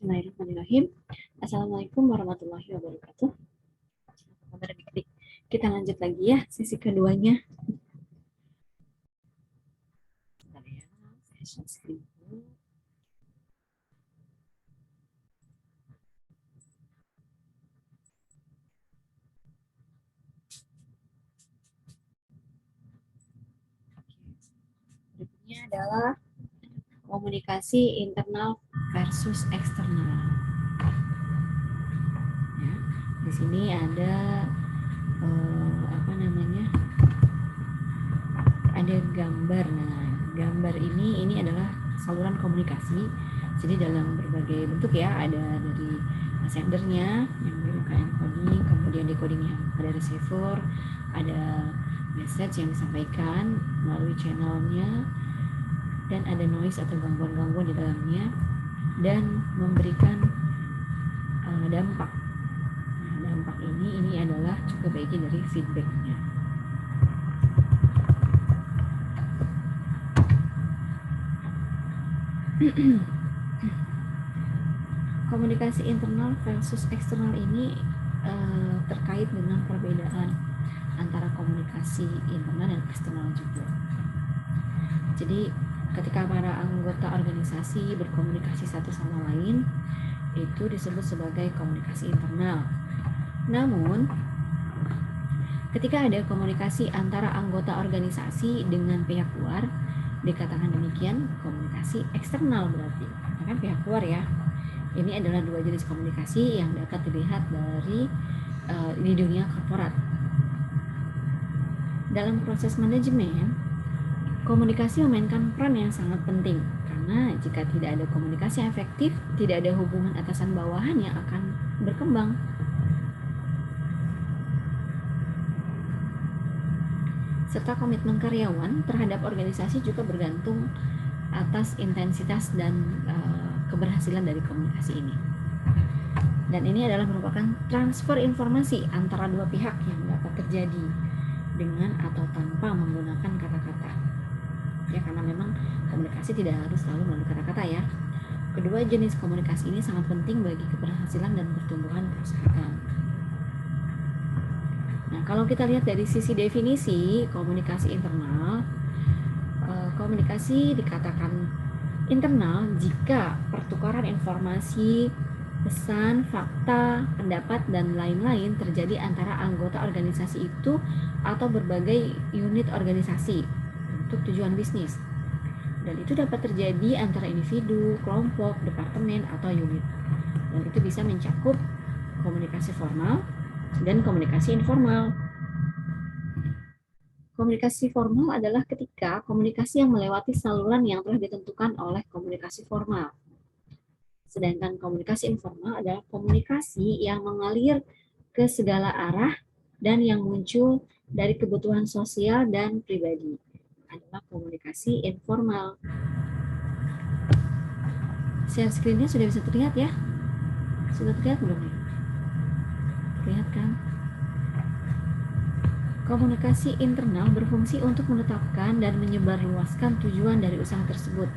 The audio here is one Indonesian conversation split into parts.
Bismillahirrahmanirrahim. Assalamualaikum warahmatullahi wabarakatuh. Apa kabar adik-adik? Kita lanjut lagi ya sesi keduanya. Bentar ya, saya share screen dulu. Berikutnya adalah komunikasi internal versus eksternal. Ya, di sini ada ada gambar. Nah, gambar ini adalah saluran komunikasi. Jadi dalam berbagai bentuk ya, ada dari sendernya yang menggunakan encoding, kemudian decoding yang ada receiver, ada message yang disampaikan melalui channelnya, dan ada noise atau gangguan-gangguan di dalamnya, dan memberikan dampak. Nah, dampak ini adalah juga bagian dari feedbacknya. Komunikasi internal versus eksternal ini terkait dengan perbedaan antara komunikasi internal dan eksternal juga. Jadi ketika para anggota organisasi berkomunikasi satu sama lain, itu disebut sebagai komunikasi internal. Namun ketika ada komunikasi antara anggota organisasi dengan pihak luar, dikatakan demikian komunikasi eksternal berarti, kan pihak luar ya. Ini adalah dua jenis komunikasi yang dapat dilihat dari di dunia korporat. Dalam proses manajemen, komunikasi memainkan peran yang sangat penting, karena jika tidak ada komunikasi efektif, tidak ada hubungan atasan bawahan yang akan berkembang. Serta komitmen karyawan terhadap organisasi juga bergantung atas intensitas dan keberhasilan dari komunikasi ini. Dan ini adalah merupakan transfer informasi antara dua pihak yang dapat terjadi dengan atau tanpa menggunakan kata-kata. Ya, karena memang komunikasi tidak harus selalu melalui kata-kata ya. Kedua jenis komunikasi ini sangat penting bagi keberhasilan dan pertumbuhan perusahaan. Nah, kalau kita lihat dari sisi definisi komunikasi internal, komunikasi dikatakan internal jika pertukaran informasi, pesan, fakta, pendapat, dan lain-lain terjadi antara anggota organisasi itu atau berbagai unit organisasi untuk tujuan bisnis. Dan itu dapat terjadi antara individu, kelompok, departemen, atau unit. Dan itu bisa mencakup komunikasi formal dan komunikasi informal. Komunikasi formal adalah ketika komunikasi yang melewati saluran yang telah ditentukan oleh komunikasi formal. Sedangkan komunikasi informal adalah komunikasi yang mengalir ke segala arah dan yang muncul dari kebutuhan sosial dan pribadi. Adalah komunikasi informal. Share screen-nya sudah bisa terlihat ya? Sudah terlihat belum nih? Terlihat kan? Komunikasi internal berfungsi untuk menetapkan dan menyebarluaskan tujuan dari usaha tersebut,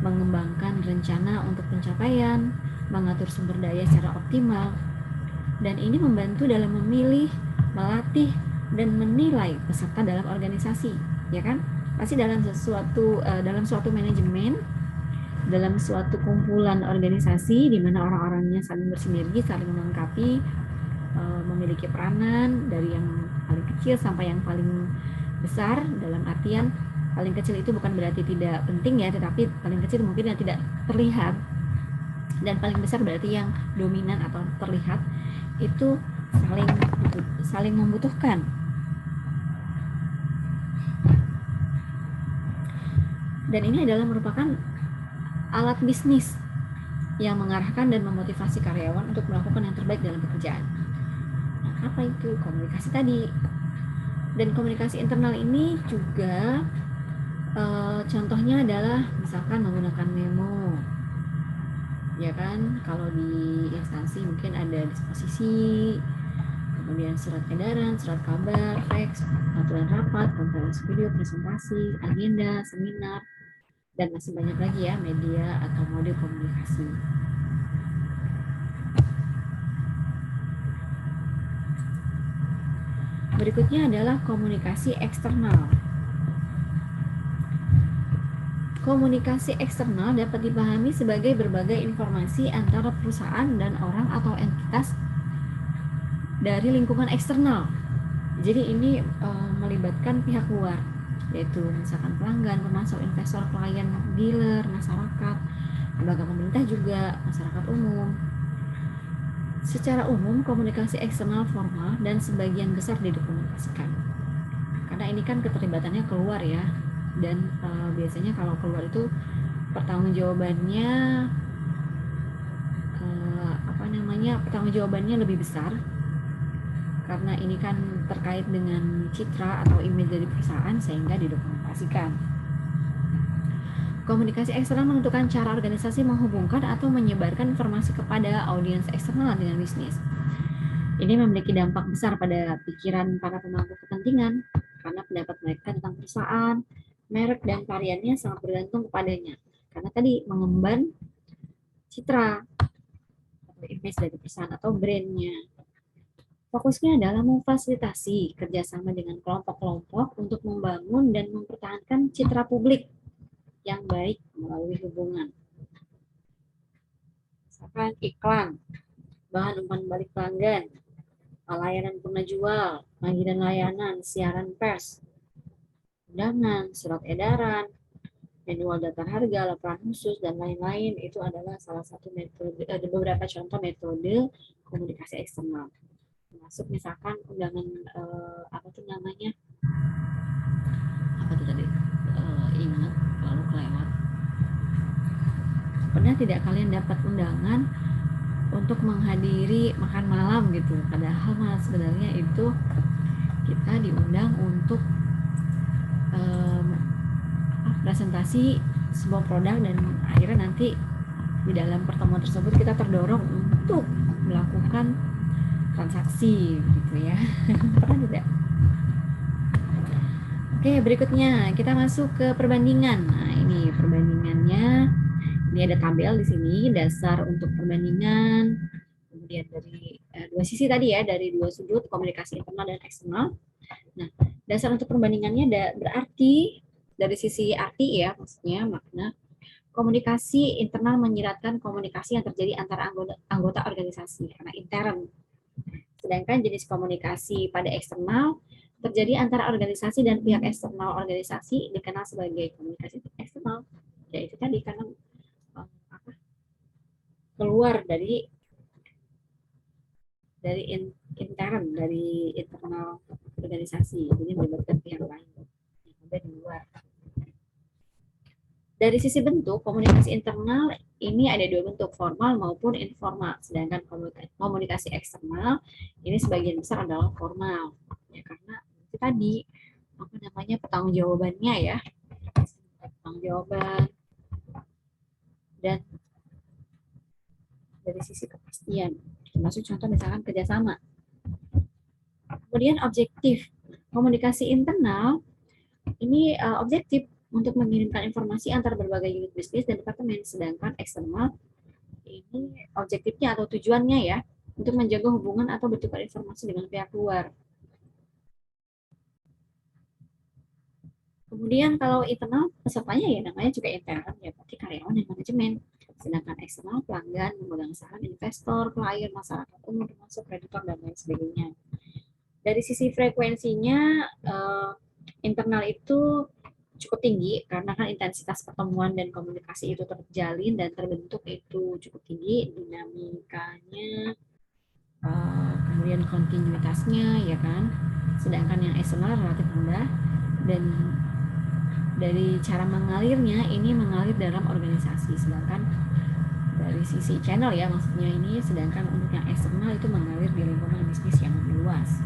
mengembangkan rencana untuk pencapaian, mengatur sumber daya secara optimal, dan ini membantu dalam memilih, melatih, dan menilai peserta dalam organisasi, ya kan? Pasti dalam suatu manajemen, dalam suatu kumpulan organisasi di mana orang-orangnya saling bersinergi, saling melengkapi, memiliki peranan dari yang paling kecil sampai yang paling besar. Dalam artian paling kecil itu bukan berarti tidak penting ya, tetapi paling kecil mungkin yang tidak terlihat, dan paling besar berarti yang dominan atau terlihat. Itu saling membutuhkan. Dan ini adalah merupakan alat bisnis yang mengarahkan dan memotivasi karyawan untuk melakukan yang terbaik dalam pekerjaan. Nah, apa itu komunikasi tadi? Dan komunikasi internal ini juga contohnya adalah misalkan menggunakan memo, ya kan? Kalau di instansi mungkin ada disposisi, kemudian surat edaran, surat kabar, fax, aturan rapat, konferensi video, presentasi, agenda, seminar, dan masih banyak lagi ya media atau mode komunikasi. Berikutnya adalah komunikasi eksternal. Komunikasi eksternal dapat dipahami sebagai berbagai informasi antara perusahaan dan orang atau entitas dari lingkungan eksternal. Jadi ini melibatkan pihak luar, yaitu misalkan pelanggan, pemasok, investor, klien, dealer, masyarakat, lembaga pemerintah juga, masyarakat umum. Secara umum, komunikasi eksternal formal dan sebagian besar didokumentasikan. Karena ini kan keterlibatannya keluar ya, dan biasanya kalau keluar itu pertanggungjawabannya pertanggungjawabannya lebih besar karena ini kan terkait dengan citra atau image dari perusahaan sehingga didokumentasikan. Komunikasi eksternal menentukan cara organisasi menghubungkan atau menyebarkan informasi kepada audiens eksternal dengan bisnis. Ini memiliki dampak besar pada pikiran para pemangku kepentingan karena pendapat mereka tentang perusahaan, merek, dan variannya sangat bergantung kepadanya. Karena tadi mengemban citra atau image dari perusahaan atau brandnya. Fokusnya adalah memfasilitasi kerjasama dengan kelompok-kelompok untuk membangun dan mempertahankan citra publik yang baik melalui hubungan. Misalkan iklan, bahan umpan balik pelanggan, layanan purna jual, panggilan layanan, siaran pers, undangan, surat edaran, manual daftar harga, laporan khusus, dan lain-lain. Itu adalah salah satu metode, ada beberapa contoh metode komunikasi eksternal. Masuk misalkan undangan apa tuh tadi ingat lalu kelewat. Pernah tidak kalian dapat undangan untuk menghadiri makan malam gitu, padahal sebenarnya itu kita diundang untuk presentasi sebuah produk dan akhirnya nanti di dalam pertemuan tersebut kita terdorong untuk melakukan transaksi gitu ya. Pernah tidak? Oke, berikutnya kita masuk ke perbandingan. Nah, ini perbandingannya. Ini ada tabel di sini, dasar untuk perbandingan. Kemudian dari dua sisi tadi ya, dari dua sudut, komunikasi internal dan eksternal. Nah, dasar untuk perbandingannya berarti dari sisi arti ya, maksudnya makna komunikasi internal menyiratkan komunikasi yang terjadi antara anggota organisasi karena intern. Sedangkan jenis komunikasi pada eksternal terjadi antara organisasi dan pihak eksternal organisasi dikenal sebagai komunikasi eksternal. Ya itu tadi karena keluar dari intern, dari internal organisasi, jadi melibatkan pihak lain yang ada di luar. Dari sisi bentuk, komunikasi internal ini ada dua bentuk, formal maupun informal. Sedangkan komunikasi eksternal ini sebagian besar adalah formal. Ya, karena itu tadi pertanggungjawabannya ya, pertanggungjawaban dan dari sisi kepastian. Termasuk contoh misalkan kerjasama. Kemudian objektif. Komunikasi internal ini objektif untuk mengirimkan informasi antar berbagai unit bisnis dan departemen, sedangkan eksternal ini objektifnya atau tujuannya ya untuk menjaga hubungan atau bertukar informasi dengan pihak luar. Kemudian kalau internal pesertanya ya namanya juga intern ya, berarti karyawan dan manajemen. Sedangkan eksternal pelanggan, pemegang saham, investor, klien, masyarakat umum, termasuk kreditor dan lain sebagainya. Dari sisi frekuensinya internal itu cukup tinggi karena kan intensitas pertemuan dan komunikasi itu terjalin dan terbentuk itu cukup tinggi, dinamikanya, kemudian kontinuitasnya ya kan. Sedangkan yang eksternal relatif rendah dan dari cara mengalirnya ini mengalir dalam organisasi, sedangkan dari sisi channel ya maksudnya ini, sedangkan untuk yang eksternal itu mengalir di lingkungan bisnis yang lebih luas.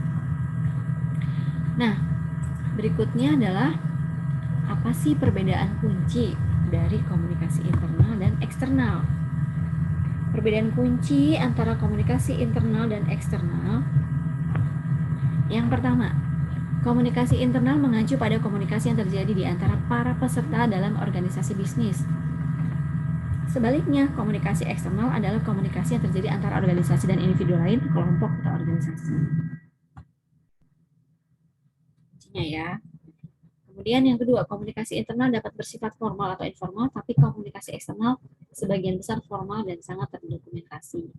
Nah, berikutnya adalah apa sih perbedaan kunci dari komunikasi internal dan eksternal? Perbedaan kunci antara komunikasi internal dan eksternal. Yang pertama, komunikasi internal mengacu pada komunikasi yang terjadi di antara para peserta dalam organisasi bisnis. Sebaliknya, komunikasi eksternal adalah komunikasi yang terjadi antara organisasi dan individu lain, kelompok atau organisasi. ya. Kemudian yang kedua, komunikasi internal dapat bersifat formal atau informal, tapi komunikasi eksternal sebagian besar formal dan sangat terdokumentasi.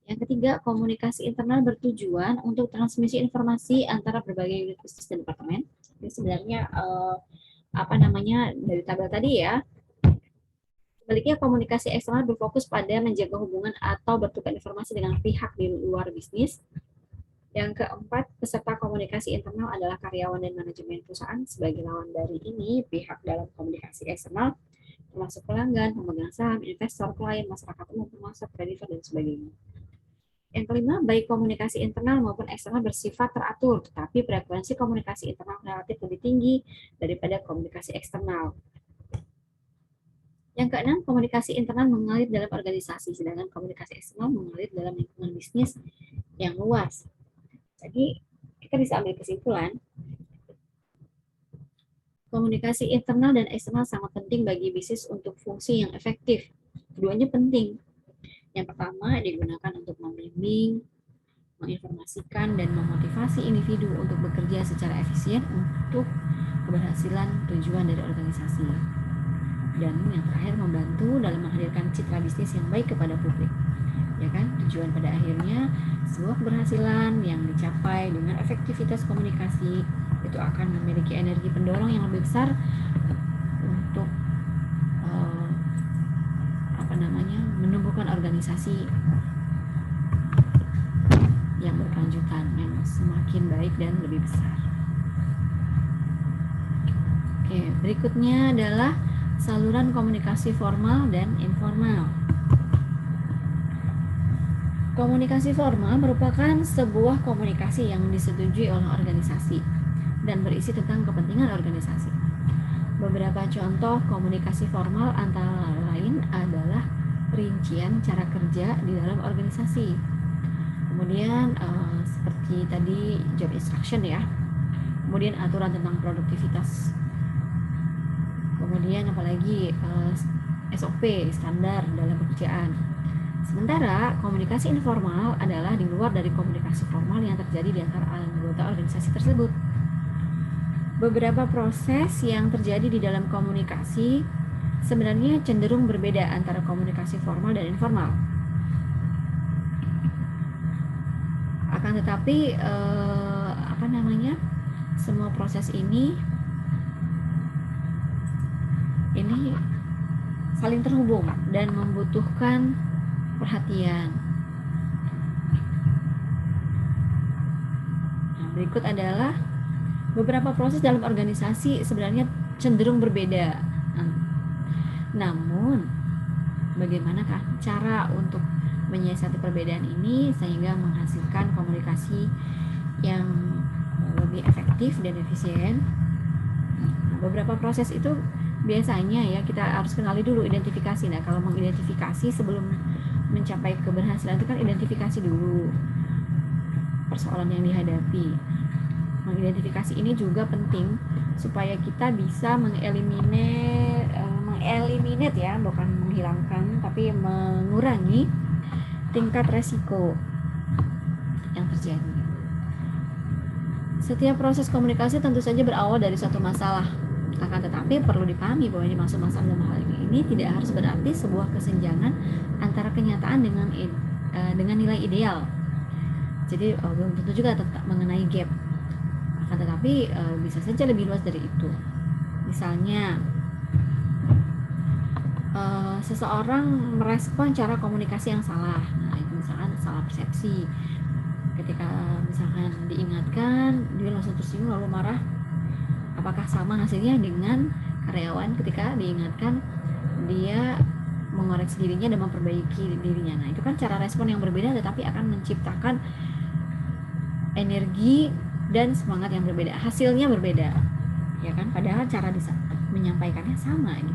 Yang ketiga, komunikasi internal bertujuan untuk transmisi informasi antara berbagai unit bisnis dan departemen. Ini sebenarnya dari tabel tadi ya. Sebaliknya, komunikasi eksternal berfokus pada menjaga hubungan atau bertukar informasi dengan pihak di luar bisnis. Yang keempat, peserta komunikasi internal adalah karyawan dan manajemen perusahaan. Sebagai lawan dari ini, pihak dalam komunikasi eksternal termasuk pelanggan, pemegang saham, investor, klien, masyarakat umum, pemasok, kreditor, dan sebagainya. Yang kelima, baik komunikasi internal maupun eksternal bersifat teratur, tetapi frekuensi komunikasi internal relatif lebih tinggi daripada komunikasi eksternal. Yang keenam, komunikasi internal mengalir dalam organisasi, sedangkan komunikasi eksternal mengalir dalam lingkungan bisnis yang luas. Jadi, kita bisa ambil kesimpulan, komunikasi internal dan eksternal sangat penting bagi bisnis untuk fungsi yang efektif. Keduanya penting. Yang pertama, digunakan untuk membimbing, menginformasikan, dan memotivasi individu untuk bekerja secara efisien untuk keberhasilan tujuan dari organisasi. Dan yang terakhir, membantu dalam menghadirkan citra bisnis yang baik kepada publik. Ya kan, tujuan pada akhirnya sebuah keberhasilan yang dicapai dengan efektivitas komunikasi itu akan memiliki energi pendorong yang lebih besar untuk menumbuhkan organisasi yang berkelanjutan, yang semakin baik dan lebih besar. Oke, berikutnya adalah saluran komunikasi formal dan informal. Komunikasi formal merupakan sebuah komunikasi yang disetujui oleh organisasi dan berisi tentang kepentingan organisasi. Beberapa contoh komunikasi formal antara lain adalah rincian cara kerja di dalam organisasi. Kemudian seperti tadi job instruction ya. Kemudian aturan tentang produktivitas. Kemudian apalagi SOP, standar dalam pekerjaan. Sementara komunikasi informal adalah di luar dari komunikasi formal yang terjadi di antara anggota organisasi tersebut. Beberapa proses yang terjadi di dalam komunikasi sebenarnya cenderung berbeda antara komunikasi formal dan informal. Akan tetapi semua proses ini saling terhubung dan membutuhkan perhatian. Nah, berikut adalah beberapa proses dalam organisasi sebenarnya cenderung berbeda. Namun, bagaimanakah cara untuk menyiasati perbedaan ini sehingga menghasilkan komunikasi yang lebih efektif dan efisien? Nah, beberapa proses itu biasanya ya kita harus kenali dulu identifikasi. Nah, kalau mengidentifikasi sebelum mencapai keberhasilan itu kan identifikasi dulu persoalan yang dihadapi. Mengidentifikasi ini juga penting supaya kita bisa mengeliminate ya, bukan menghilangkan tapi mengurangi tingkat resiko yang terjadi. Setiap proses komunikasi tentu saja berawal dari suatu masalah. Akan tetapi perlu dipahami bahwa yang dimaksud masalah dalam hal ini tidak harus berarti sebuah kesenjangan antara kenyataan dengan nilai ideal. Jadi belum tentu juga mengenai gap. Akan tetapi bisa saja lebih luas dari itu. Misalnya seseorang merespon cara komunikasi yang salah. Nah, itu misalkan salah persepsi. Ketika misalkan diingatkan, dia langsung tersinggung lalu marah. Apakah sama hasilnya dengan karyawan ketika diingatkan dia mengoreksi dirinya dan memperbaiki dirinya? Nah, itu kan cara respon yang berbeda tetapi akan menciptakan energi dan semangat yang berbeda. Hasilnya berbeda. Ya kan? Padahal cara menyampaikannya sama gitu.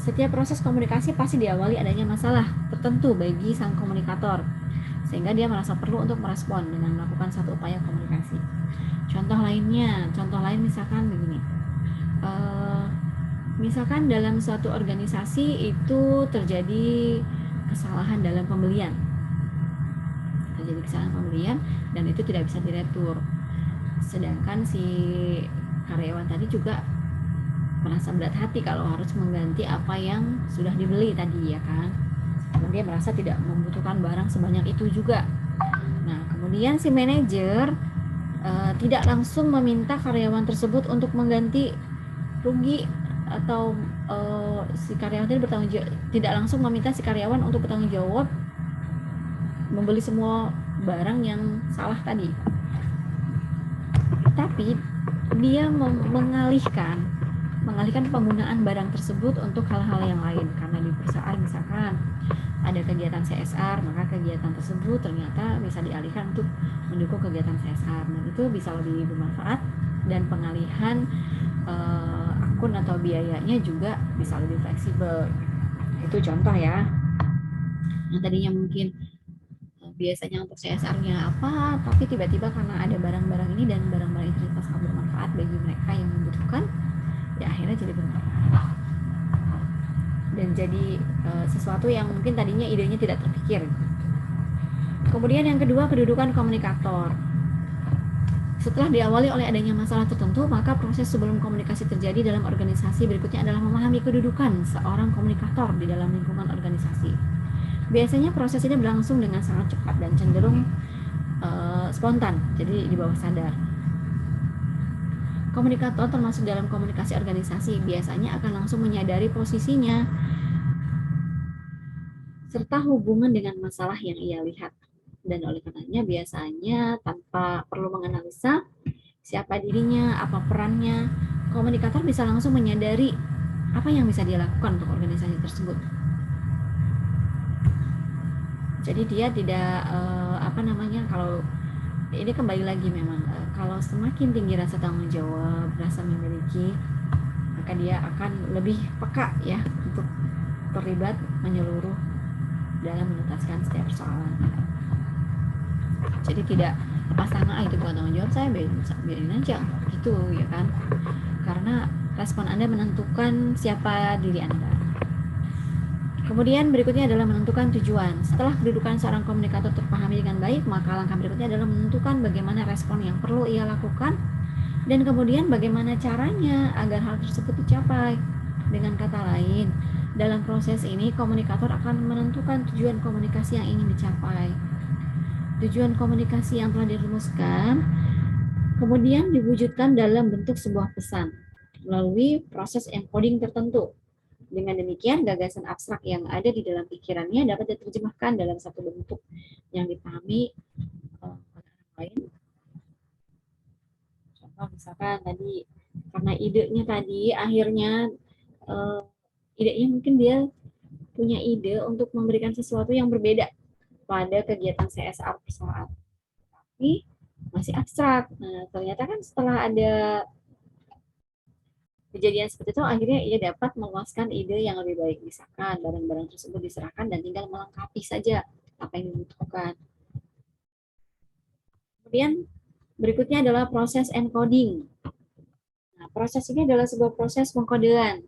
Setiap proses komunikasi pasti diawali adanya masalah tertentu bagi sang komunikator, sehingga dia merasa perlu untuk merespon dengan melakukan satu upaya komunikasi. Contoh lain misalkan begini, misalkan dalam suatu organisasi itu terjadi kesalahan dalam pembelian, dan itu tidak bisa diretur. Sedangkan si karyawan tadi juga merasa berat hati kalau harus mengganti apa yang sudah dibeli tadi, ya kan. Karena dia merasa tidak membutuhkan barang sebanyak itu juga. Nah, kemudian si manajer tidak langsung meminta karyawan tersebut untuk mengganti rugi, atau si karyawan tadi bertanggung jawab, tidak langsung meminta si karyawan untuk bertanggung jawab membeli semua barang yang salah tadi, tapi dia mengalihkan penggunaan barang tersebut untuk hal-hal yang lain. Karena di perusahaan misalkan ada kegiatan CSR, maka kegiatan tersebut ternyata bisa dialihkan untuk mendukung kegiatan CSR, dan itu bisa lebih bermanfaat, dan pengalihan akun atau biayanya juga bisa lebih fleksibel. Itu contoh ya. Yang tadinya mungkin biasanya untuk CSR-nya apa, tapi tiba-tiba karena ada barang-barang ini dan barang-barang itu ternyata sangat bermanfaat bagi mereka yang membutuhkan, ya akhirnya jadi bermanfaat dan jadi sesuatu yang mungkin tadinya idenya tidak terpikir. Kemudian yang kedua, kedudukan komunikator. Setelah diawali oleh adanya masalah tertentu, maka proses sebelum komunikasi terjadi dalam organisasi berikutnya adalah memahami kedudukan seorang komunikator di dalam lingkungan organisasi. Biasanya proses ini berlangsung dengan sangat cepat dan cenderung spontan, jadi di bawah sadar. Komunikator termasuk dalam komunikasi organisasi biasanya akan langsung menyadari posisinya serta hubungan dengan masalah yang ia lihat. Dan oleh karenanya biasanya tanpa perlu menganalisa siapa dirinya, apa perannya, komunikator bisa langsung menyadari apa yang bisa dia lakukan untuk organisasi tersebut. Jadi dia tidak kalau ini kembali lagi memang kalau semakin tinggi rasa tanggung jawab, rasa memiliki, maka dia akan lebih peka ya untuk terlibat menyeluruh dalam menuntaskan setiap persoalan. Jadi tidak lepas tangan, itu bukan tanggung jawab saya, biarin aja gitu ya kan. Karena respon Anda menentukan siapa diri Anda. Kemudian berikutnya adalah menentukan tujuan. Setelah kedudukan seorang komunikator terpahami dengan baik, maka langkah berikutnya adalah menentukan bagaimana respon yang perlu ia lakukan, dan kemudian bagaimana caranya agar hal tersebut dicapai. Dengan kata lain, dalam proses ini komunikator akan menentukan tujuan komunikasi yang ingin dicapai. Tujuan komunikasi yang telah dirumuskan kemudian diwujudkan dalam bentuk sebuah pesan melalui proses encoding tertentu. Dengan demikian, gagasan abstrak yang ada di dalam pikirannya dapat diterjemahkan dalam satu bentuk yang dipahami oleh orang lain. Contoh misalkan tadi, karena idenya tadi akhirnya idenya mungkin dia punya ide untuk memberikan sesuatu yang berbeda pada kegiatan CSR perusahaan, tapi masih abstrak. Nah, ternyata kan setelah ada kejadian seperti itu, akhirnya ia dapat meluaskan ide yang lebih baik. Misalkan barang-barang tersebut diserahkan dan tinggal melengkapi saja apa yang dibutuhkan. Kemudian berikutnya adalah proses encoding. Nah, proses ini adalah sebuah proses pengkodean,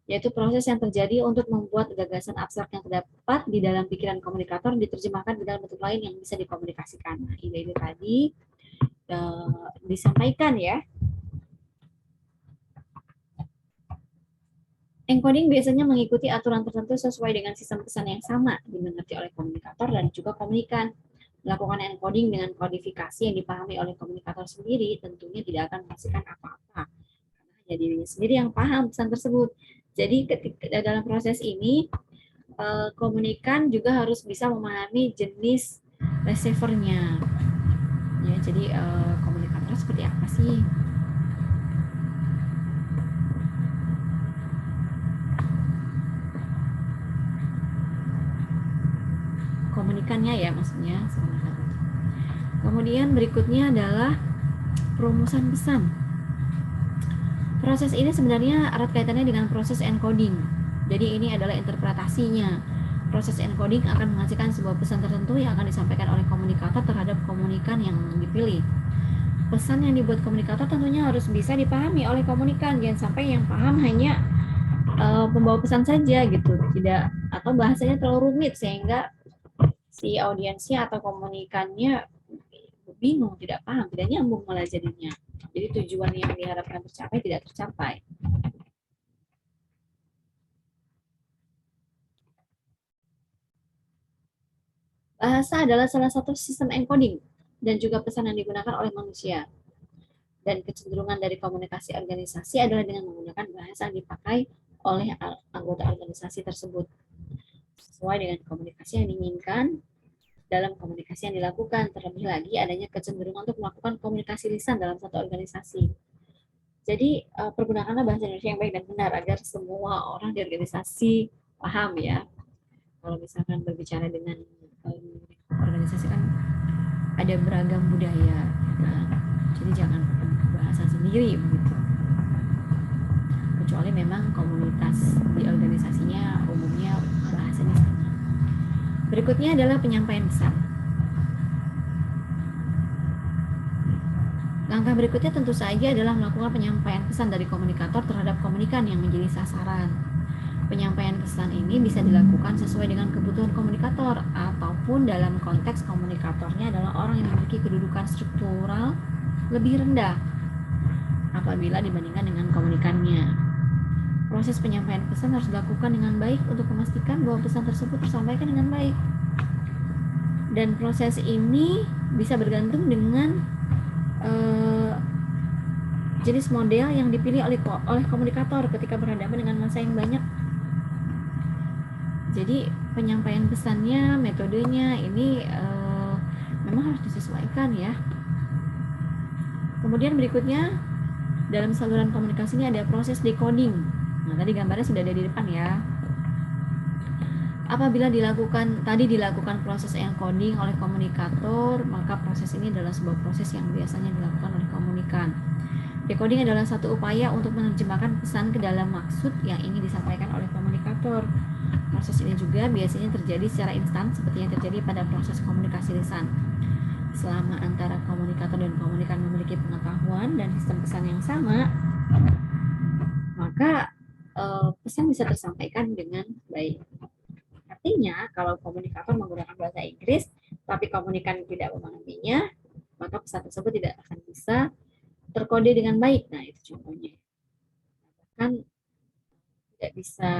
yaitu proses yang terjadi untuk membuat gagasan abstrak yang terdapat di dalam pikiran komunikator diterjemahkan ke dalam bentuk lain yang bisa dikomunikasikan. Nah, ide-ide tadi disampaikan ya. Encoding biasanya mengikuti aturan tertentu sesuai dengan sistem pesan yang sama dimengerti oleh komunikator dan juga komunikan. Melakukan encoding dengan kodifikasi yang dipahami oleh komunikator sendiri tentunya tidak akan menghasilkan apa-apa, karena hanya dirinya sendiri yang paham pesan tersebut. Jadi ketika dalam proses ini komunikan juga harus bisa memahami jenis receivernya. Ya, jadi komunikator seperti apa sih? Komunikannya ya maksudnya. Kemudian berikutnya adalah perumusan pesan. Proses ini sebenarnya erat kaitannya dengan proses encoding. Jadi ini adalah interpretasinya. Proses encoding akan menghasilkan sebuah pesan tertentu yang akan disampaikan oleh komunikator terhadap komunikan yang dipilih. Pesan yang dibuat komunikator tentunya harus bisa dipahami oleh komunikan. Jangan sampai yang paham hanya pembawa pesan saja gitu, tidak, atau bahasanya terlalu rumit sehingga si audiensnya atau komunikannya bingung, tidak paham, tidak nyambung malah jadinya. Jadi tujuan yang diharapkan tercapai tidak tercapai. Bahasa adalah salah satu sistem encoding dan juga pesan yang digunakan oleh manusia. Dan kecenderungan dari komunikasi organisasi adalah dengan menggunakan bahasa yang dipakai oleh anggota organisasi tersebut. Sesuai dengan komunikasi yang diinginkan dalam komunikasi yang dilakukan. Terlebih lagi adanya kecenderungan untuk melakukan komunikasi lisan dalam satu organisasi. Jadi pergunakanlah bahasa Indonesia yang baik dan benar agar semua orang di organisasi paham ya. Kalau misalkan berbicara dengan organisasi kan ada beragam budaya, nah, jadi jangan bahasa sendiri begitu. Kecuali memang komunitas di organisasinya umumnya bahasanya sama. Berikutnya adalah penyampaian pesan. Langkah berikutnya tentu saja adalah melakukan penyampaian pesan dari komunikator terhadap komunikan yang menjadi sasaran. Penyampaian pesan ini bisa dilakukan sesuai dengan kebutuhan komunikator ataupun dalam konteks komunikatornya adalah orang yang memiliki kedudukan struktural lebih rendah apabila dibandingkan dengan komunikannya. Proses penyampaian pesan harus dilakukan dengan baik untuk memastikan bahwa pesan tersebut tersampaikan dengan baik. Dan proses ini bisa bergantung dengan jenis model yang dipilih oleh komunikator ketika berhadapan dengan massa yang banyak. Jadi penyampaian pesannya, metodenya ini memang harus disesuaikan ya. Kemudian berikutnya dalam saluran komunikasi ini ada proses decoding. Nah, tadi gambarnya sudah ada di depan ya. Apabila dilakukan proses encoding oleh komunikator, maka proses ini adalah sebuah proses yang biasanya dilakukan oleh komunikan. Decoding adalah satu upaya untuk menerjemahkan pesan ke dalam maksud yang ingin disampaikan oleh komunikator. Proses ini juga biasanya terjadi secara instan seperti yang terjadi pada proses komunikasi lisan. Selama antara komunikator dan komunikan memiliki pengetahuan dan sistem pesan yang sama, maka pesan bisa tersampaikan dengan baik. Artinya, kalau komunikator menggunakan bahasa Inggris, tapi komunikan tidak memahaminya, maka pesan tersebut tidak akan bisa terkode dengan baik. Nah, itu contohnya. Bahkan tidak bisa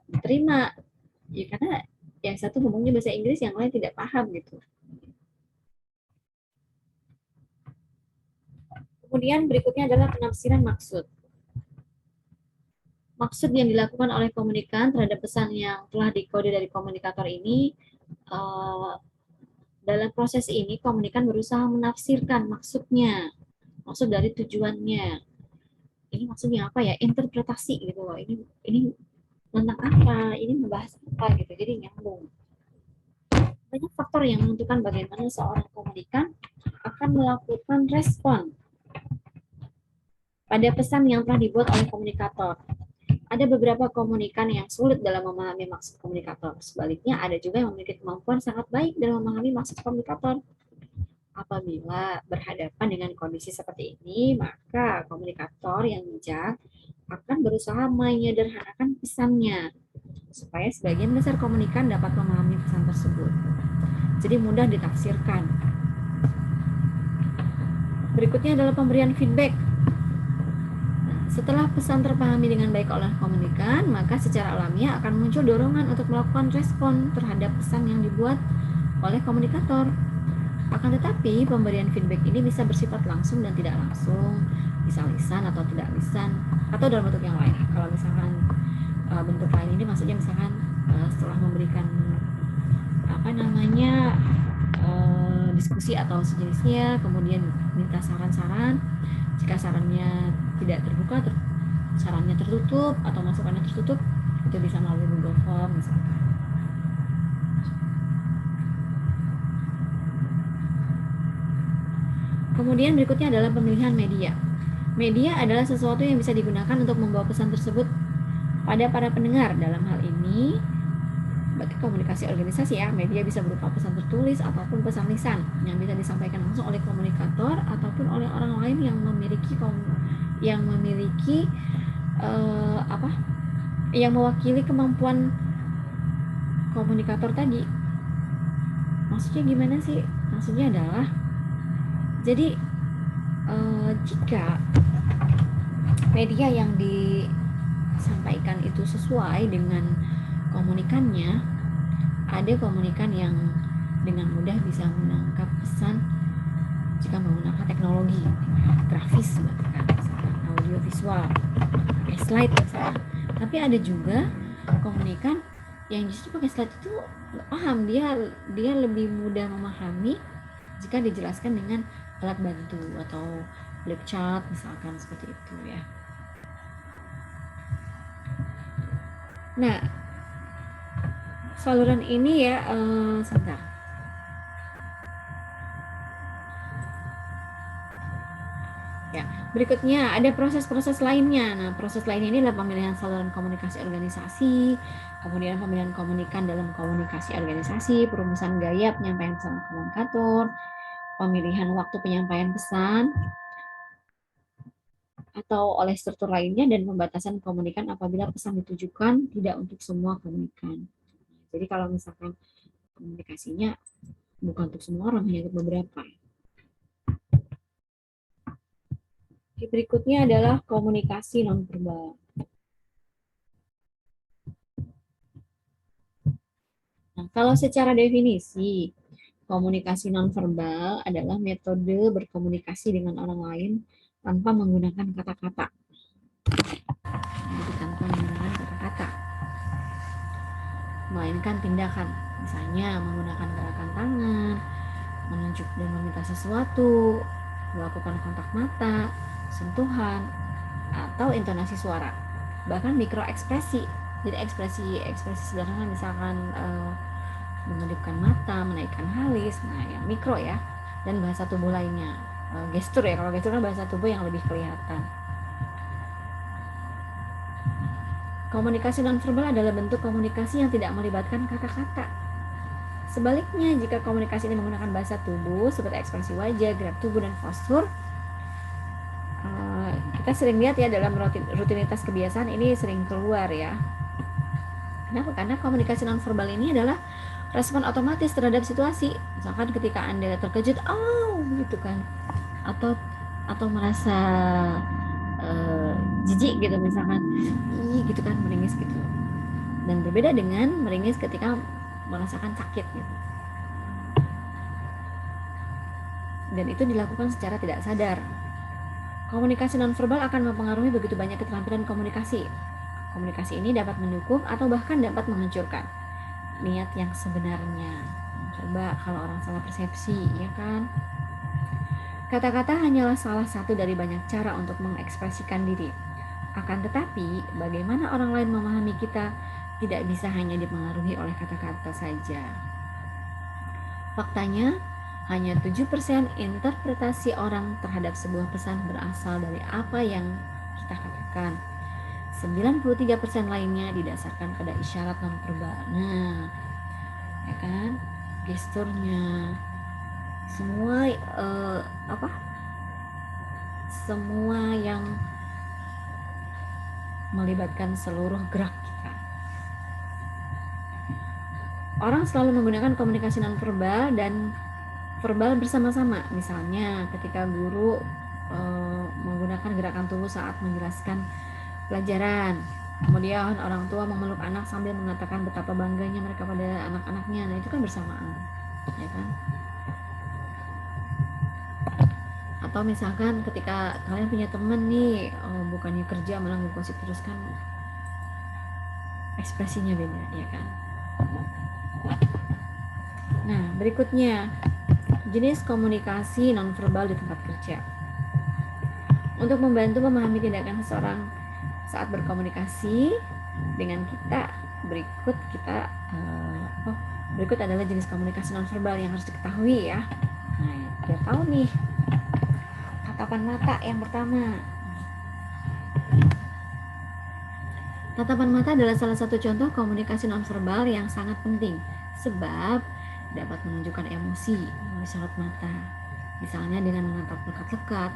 diterima, ya karena yang satu ngomongnya bahasa Inggris, yang lain tidak paham gitu. Kemudian berikutnya adalah penafsiran maksud. Maksud yang dilakukan oleh komunikan terhadap pesan yang telah dikode dari komunikator ini, dalam proses ini komunikan berusaha menafsirkan maksudnya, maksud dari tujuannya. Ini maksudnya apa ya? Interpretasi gitu loh. Ini tentang apa? Ini membahas apa gitu. Jadi nyambung. Banyak faktor yang menentukan bagaimana seorang komunikan akan melakukan respon pada pesan yang telah dibuat oleh komunikator. Ada beberapa komunikan yang sulit dalam memahami maksud komunikator. Sebaliknya, ada juga yang memiliki kemampuan sangat baik dalam memahami maksud komunikator. Apabila berhadapan dengan kondisi seperti ini, maka komunikator yang bijak akan berusaha menyederhanakan pesannya supaya sebagian besar komunikan dapat memahami pesan tersebut. Jadi mudah ditafsirkan. Berikutnya adalah pemberian feedback. Setelah pesan terpahami dengan baik oleh komunikan, maka secara alamiah akan muncul dorongan untuk melakukan respon terhadap pesan yang dibuat oleh komunikator. Akan tetapi, pemberian feedback ini bisa bersifat langsung dan tidak langsung, bisa lisan atau tidak lisan, atau dalam bentuk yang lain. Kalau misalkan bentuk lain ini maksudnya misalkan setelah memberikan diskusi atau sejenisnya, kemudian minta saran-saran. Jika sarannya tidak terbuka, sarannya tertutup atau masukannya tertutup, itu bisa melalui Google Form misalkan. Kemudian berikutnya adalah pemilihan media. Media adalah sesuatu yang bisa digunakan untuk membawa pesan tersebut pada para pendengar. Dalam hal ini, berarti komunikasi organisasi ya, media bisa berupa pesan tertulis ataupun pesan lisan yang bisa disampaikan langsung oleh komunikator ataupun oleh orang lain yang mewakili kemampuan komunikator tadi. Maksudnya gimana sih? Maksudnya adalah Jadi jika media yang disampaikan itu sesuai dengan komunikannya, ada komunikan yang dengan mudah bisa menangkap pesan jika menggunakan teknologi grafis, bahkan audio visual, pakai slide misalnya. Tapi ada juga komunikan yang justru pakai slide itu paham, dia lebih mudah memahami jika dijelaskan dengan alat bantu atau flip chart misalkan, seperti itu ya. Nah, saluran ini ya, sebentar. Ya, berikutnya ada proses-proses lainnya. Nah, proses lainnya ini adalah pemilihan saluran komunikasi organisasi, kemudian pemilihan komunikan dalam komunikasi organisasi, perumusan gaya penyampaian pesan komunikator, pemilihan waktu penyampaian pesan atau oleh struktur lainnya, dan pembatasan komunikan apabila pesan ditujukan tidak untuk semua komunikan. Jadi kalau misalkan komunikasinya bukan untuk semua orang, hanya untuk beberapa. Berikutnya adalah komunikasi nonverbal. Nah, kalau secara definisi, komunikasi nonverbal adalah metode berkomunikasi dengan orang lain tanpa menggunakan kata-kata. Jadi tanpa menggunakan kata-kata, melainkan tindakan. Misalnya menggunakan gerakan tangan, menunjuk dan meminta sesuatu, melakukan kontak mata, sentuhan, atau intonasi suara. Bahkan mikroekspresi. Jadi ekspresi sederhana, misalkan mengedipkan mata, menaikkan alis, nah yang mikro ya. Dan bahasa tubuh lainnya, gestur ya. Kalau gestur kan bahasa tubuh yang lebih kelihatan. Komunikasi nonverbal adalah bentuk komunikasi yang tidak melibatkan kata-kata. Sebaliknya, jika komunikasi ini menggunakan bahasa tubuh seperti ekspresi wajah, gerak tubuh, dan postur, kita sering lihat ya dalam rutinitas kebiasaan ini sering keluar ya. Kenapa? Karena komunikasi nonverbal ini adalah respon otomatis terhadap situasi. Misalkan ketika Anda terkejut, oh gitu kan, atau merasa jijik gitu misalkan, gitu kan, meringis gitu. Dan berbeda dengan meringis ketika merasakan sakit gitu. Dan itu dilakukan secara tidak sadar. Komunikasi nonverbal akan mempengaruhi begitu banyak keterampilan komunikasi. Komunikasi ini dapat mendukung atau bahkan dapat menghancurkan niat yang sebenarnya. Coba kalau orang salah persepsi, ya kan? Kata-kata hanyalah salah satu dari banyak cara untuk mengekspresikan diri. Akan tetapi, bagaimana orang lain memahami kita tidak bisa hanya dipengaruhi oleh kata-kata saja. Faktanya, hanya 7% interpretasi orang terhadap sebuah pesan berasal dari apa yang kita katakan. 93% lainnya didasarkan pada isyarat nonverbal. Nah, ya kan? Gesturnya, semua semua yang melibatkan seluruh gerak kita. Orang selalu menggunakan komunikasi nonverbal dan verbal bersama-sama. Misalnya ketika guru menggunakan gerakan tubuh saat menjelaskan pelajaran, kemudian orang tua memeluk anak sambil mengatakan betapa bangganya mereka pada anak-anaknya. Nah, itu kan bersamaan, ya kan? Atau misalkan ketika kalian punya teman nih, bukannya kerja malah ngegosip terus, kan ekspresinya beda, ya kan? Nah, berikutnya jenis komunikasi nonverbal di tempat kerja. Untuk membantu memahami tindakan seseorang saat berkomunikasi dengan kita, berikut adalah jenis komunikasi nonverbal yang harus diketahui ya. Nah, biar tahu nih. Tatapan mata yang pertama. Tatapan mata adalah salah satu contoh komunikasi nonverbal yang sangat penting, sebab dapat menunjukkan emosi melalui sorot mata. Misalnya dengan menatap lekat-lekat,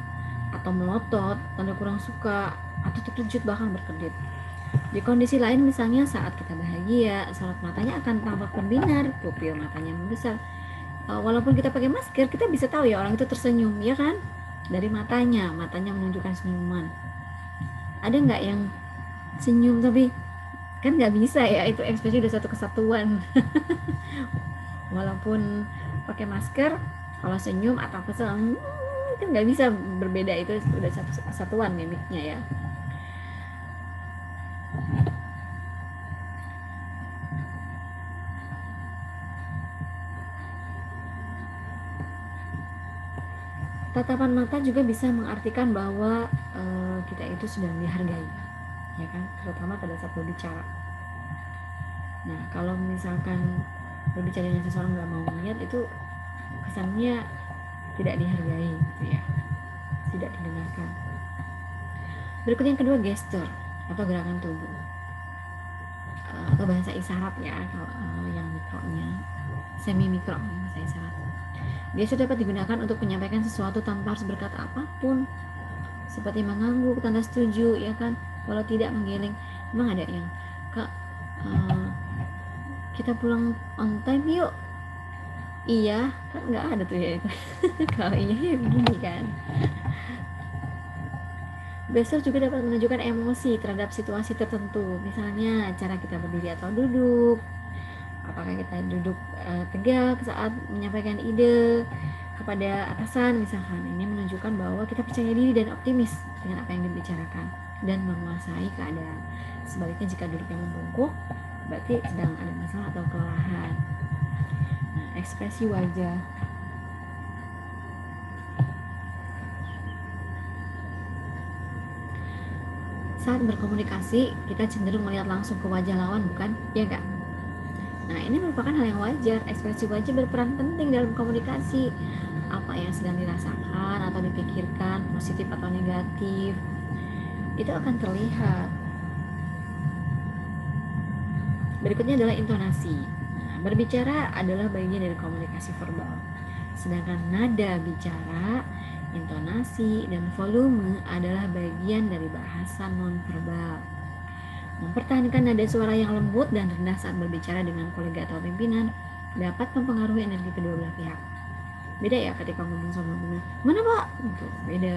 atau melotot, tanda kurang suka, atau terkejut bahkan berkedip. Di kondisi lain, misalnya saat kita bahagia, sorot matanya akan tampak berbinar, pupil matanya membesar. walaupun kita pakai masker, kita bisa tahu ya orang itu tersenyum, ya kan? Dari matanya menunjukkan senyuman. Ada nggak yang senyum tapi kan nggak bisa ya, itu ekspresi udah satu kesatuan. Walaupun pakai masker, kalau senyum atau kesel kan nggak bisa berbeda, itu udah satu kesatuan mimiknya ya. Tatapan mata juga bisa mengartikan bahwa kita itu sedang dihargai, ya kan, terutama pada saat berbicara. Nah, kalau misalkan berbicara dengan seseorang nggak mau melihat, itu kesannya tidak dihargai gitu ya, tidak didengarkan. Berikut yang kedua, gestur atau gerakan tubuh atau bahasa isyarat ya, kalau yang mikronya, semi mikro bahasa isyarat. Gestur dapat digunakan untuk menyampaikan sesuatu tanpa harus berkata apapun, seperti mengangguk, tanda setuju, ya kan, kalau tidak menggeleng. Emang ada yang, Kak, kita pulang on time yuk, iya kan, nggak ada tuh ya itu. Kalau iya ya begini kan. Gestur juga dapat menunjukkan emosi terhadap situasi tertentu, misalnya cara kita berdiri atau duduk, apakah kita duduk tegak saat menyampaikan ide kepada atasan misalkan. Ini menunjukkan bahwa kita percaya diri dan optimis dengan apa yang dibicarakan dan menguasai keadaan. Sebaliknya, jika duduknya membungkuk, berarti sedang ada masalah atau kelelahan. Nah, ekspresi wajah. Saat berkomunikasi, kita cenderung melihat langsung ke wajah lawan, bukan? Ya enggak? Nah, ini merupakan hal yang wajar. Ekspresi wajah berperan penting dalam komunikasi. Apa yang sedang dirasakan atau dipikirkan, positif atau negatif, itu akan terlihat. Berikutnya adalah intonasi. Nah, berbicara adalah bagian dari komunikasi verbal. Sedangkan nada bicara, intonasi, dan volume adalah bagian dari bahasa nonverbal. Mempertahankan nada suara yang lembut dan rendah saat berbicara dengan kolega atau pimpinan dapat mempengaruhi energi kedua belah pihak. Beda ya ketika ngomong sama pimpinan, mana pak? Gitu. Beda.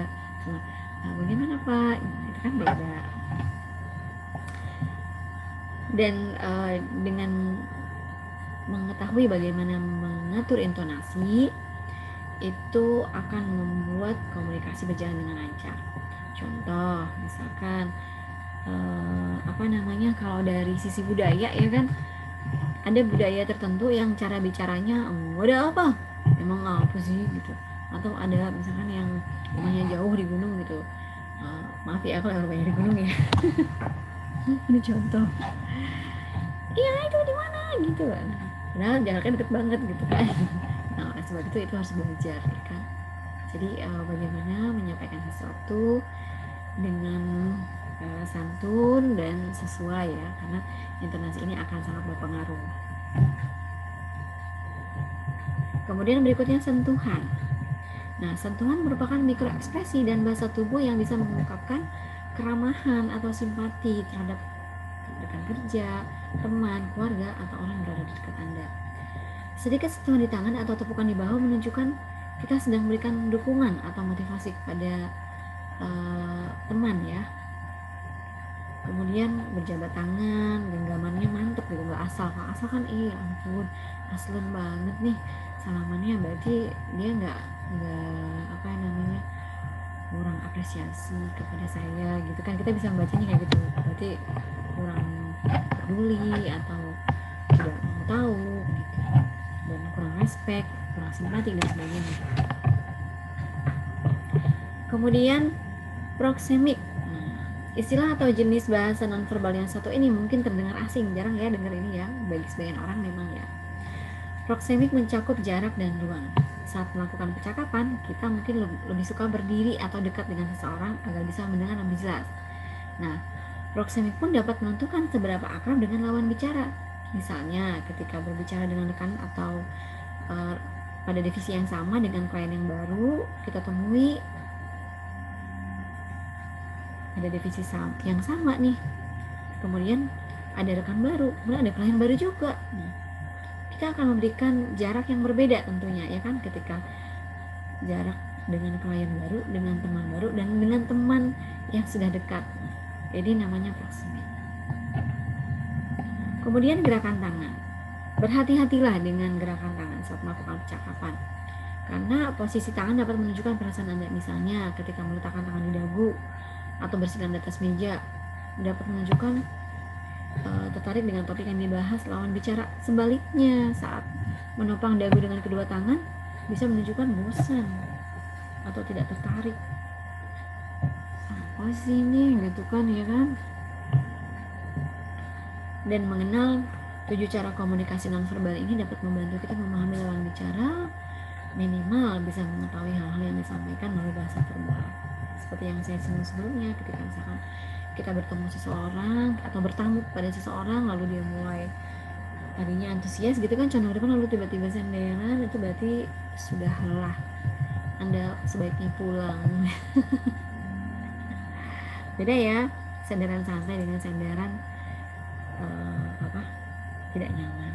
Nah, bagaimana pak? Itu kan beda. Dan dengan mengetahui bagaimana mengatur intonasi, itu akan membuat komunikasi berjalan dengan lancar. Contoh, misalkan kalau dari sisi budaya ya kan, ada budaya tertentu yang cara bicaranya ada apa? Emang apa sih gitu. Atau ada misalkan yang rumahnya jauh di gunung gitu. Maaf ya kalau rumahnya di gunung ya. Ini contoh. Iya itu di mana gitu kan. Nah, jaraknya deket banget gitu kan. Nah, oleh sebab itu harus belajar ya kan. Jadi bagaimana menyampaikan sesuatu dengan santun dan sesuai ya, karena intonasi ini akan sangat berpengaruh. Kemudian berikutnya sentuhan. Nah, sentuhan merupakan mikroekspresi dan bahasa tubuh yang bisa mengungkapkan keramahan atau simpati terhadap rekan kerja, teman, keluarga, atau orang yang berada di dekat Anda. Sedikit sentuhan di tangan atau tepukan di bahu menunjukkan kita sedang memberikan dukungan atau motivasi kepada teman ya. Kemudian berjabat tangan, genggamannya mantep gitu, nggak asal kan, ampun aslen banget nih salamannya, berarti dia nggak kurang apresiasi kepada saya gitu kan, kita bisa membacanya kayak gitu, berarti kurang peduli atau tidak mau tahu gitu, dan kurang respect, kurang simpati dan sebagainya. Kemudian proxemic. Istilah atau jenis bahasa nonverbal yang satu ini mungkin terdengar asing, jarang ya dengar ini ya, bagi sebagian orang memang ya. Proxemic mencakup jarak dan ruang. Saat melakukan percakapan, kita mungkin lebih suka berdiri atau dekat dengan seseorang agar bisa mendengar lebih jelas. Nah, proxemic pun dapat menentukan seberapa akrab dengan lawan bicara. Misalnya, ketika berbicara dengan rekan atau pada divisi yang sama dengan klien yang baru kita temui, ada divisi yang sama nih, kemudian ada rekan baru, kemudian ada klien baru juga. kita akan memberikan jarak yang berbeda tentunya, ya kan, ketika jarak dengan klien baru, dengan teman baru, dan dengan teman yang sudah dekat. Jadi namanya proximate. Kemudian gerakan tangan. Berhati-hatilah dengan gerakan tangan saat melakukan percakapan, karena posisi tangan dapat menunjukkan perasaan Anda. Misalnya ketika meletakkan tangan di dagu atau bersandar di atas meja, dapat menunjukkan tertarik dengan topik yang dibahas lawan bicara. Sebaliknya, saat menopang dagu dengan kedua tangan bisa menunjukkan bosan atau tidak tertarik. Apa sih ini gitu kan, ya kan? Dan mengenal 7 cara komunikasi nonverbal ini dapat membantu kita memahami lawan bicara, minimal bisa mengetahui hal-hal yang disampaikan melalui bahasa verbal. Seperti yang saya singgung sebelumnya, ketika misalkan kita bertemu seseorang atau bertamu pada seseorang, lalu dia mulai tadinya antusias gitu kan, condong ke depan, lalu tiba-tiba senderan, itu berarti sudah lelah, Anda sebaiknya pulang. Beda ya, senderan santai dengan senderan tidak nyaman.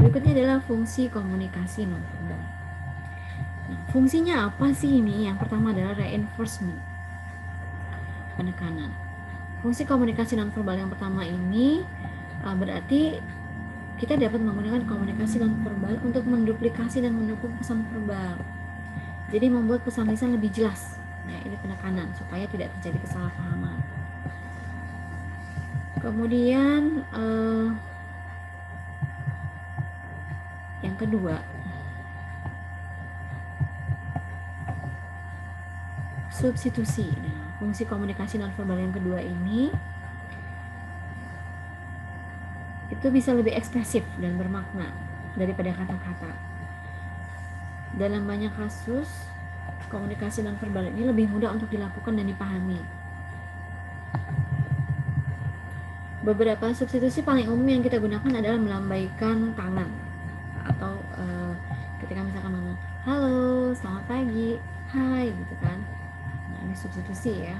Berikutnya adalah fungsi komunikasi nonverbal. Nah, fungsinya apa sih ini? Yang pertama adalah reinforcement, penekanan. Fungsi komunikasi nonverbal yang pertama ini berarti kita dapat menggunakan komunikasi nonverbal untuk menduplikasi dan mendukung pesan verbal. Jadi membuat pesan lisan lebih jelas. Nah, ini penekanan supaya tidak terjadi kesalahpahaman. Kemudian yang kedua, substitusi. Nah, fungsi komunikasi nonverbal yang kedua ini itu bisa lebih ekspresif dan bermakna daripada kata-kata. Dalam banyak kasus, komunikasi nonverbal ini lebih mudah untuk dilakukan dan dipahami. Beberapa substitusi paling umum yang kita gunakan adalah melambaikan tangan atau ketika misalkan ngomong halo, selamat pagi, hai gitu kan. Nah, ini substitusi ya.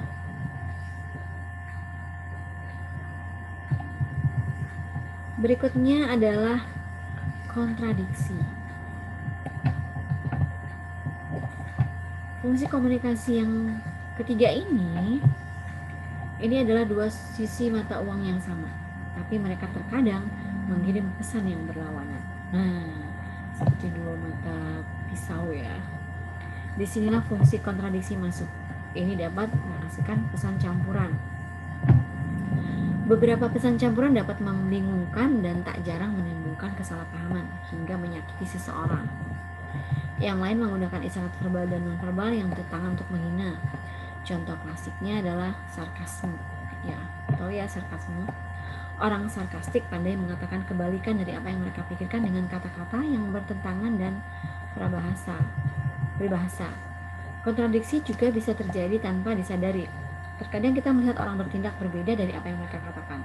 Berikutnya adalah kontradiksi. Fungsi komunikasi yang ketiga ini adalah dua sisi mata uang yang sama, tapi mereka terkadang mengirim pesan yang berlawanan. Nah, seperti dua mata pisau ya. Disinilah fungsi kontradiksi masuk. Ini dapat menghasilkan pesan campuran. Beberapa pesan campuran dapat membingungkan dan tak jarang menimbulkan kesalahpahaman hingga menyakiti seseorang. Yang lain menggunakan isyarat verbal dan nonverbal yang bertentangan untuk menghina. Contoh klasiknya adalah sarkasme. Ya, tahu ya sarkasme? Orang sarkastik pandai mengatakan kebalikan dari apa yang mereka pikirkan dengan kata-kata yang bertentangan dan peribahasa. Kontradiksi juga bisa terjadi tanpa disadari. Terkadang kita melihat orang bertindak berbeda dari apa yang mereka katakan.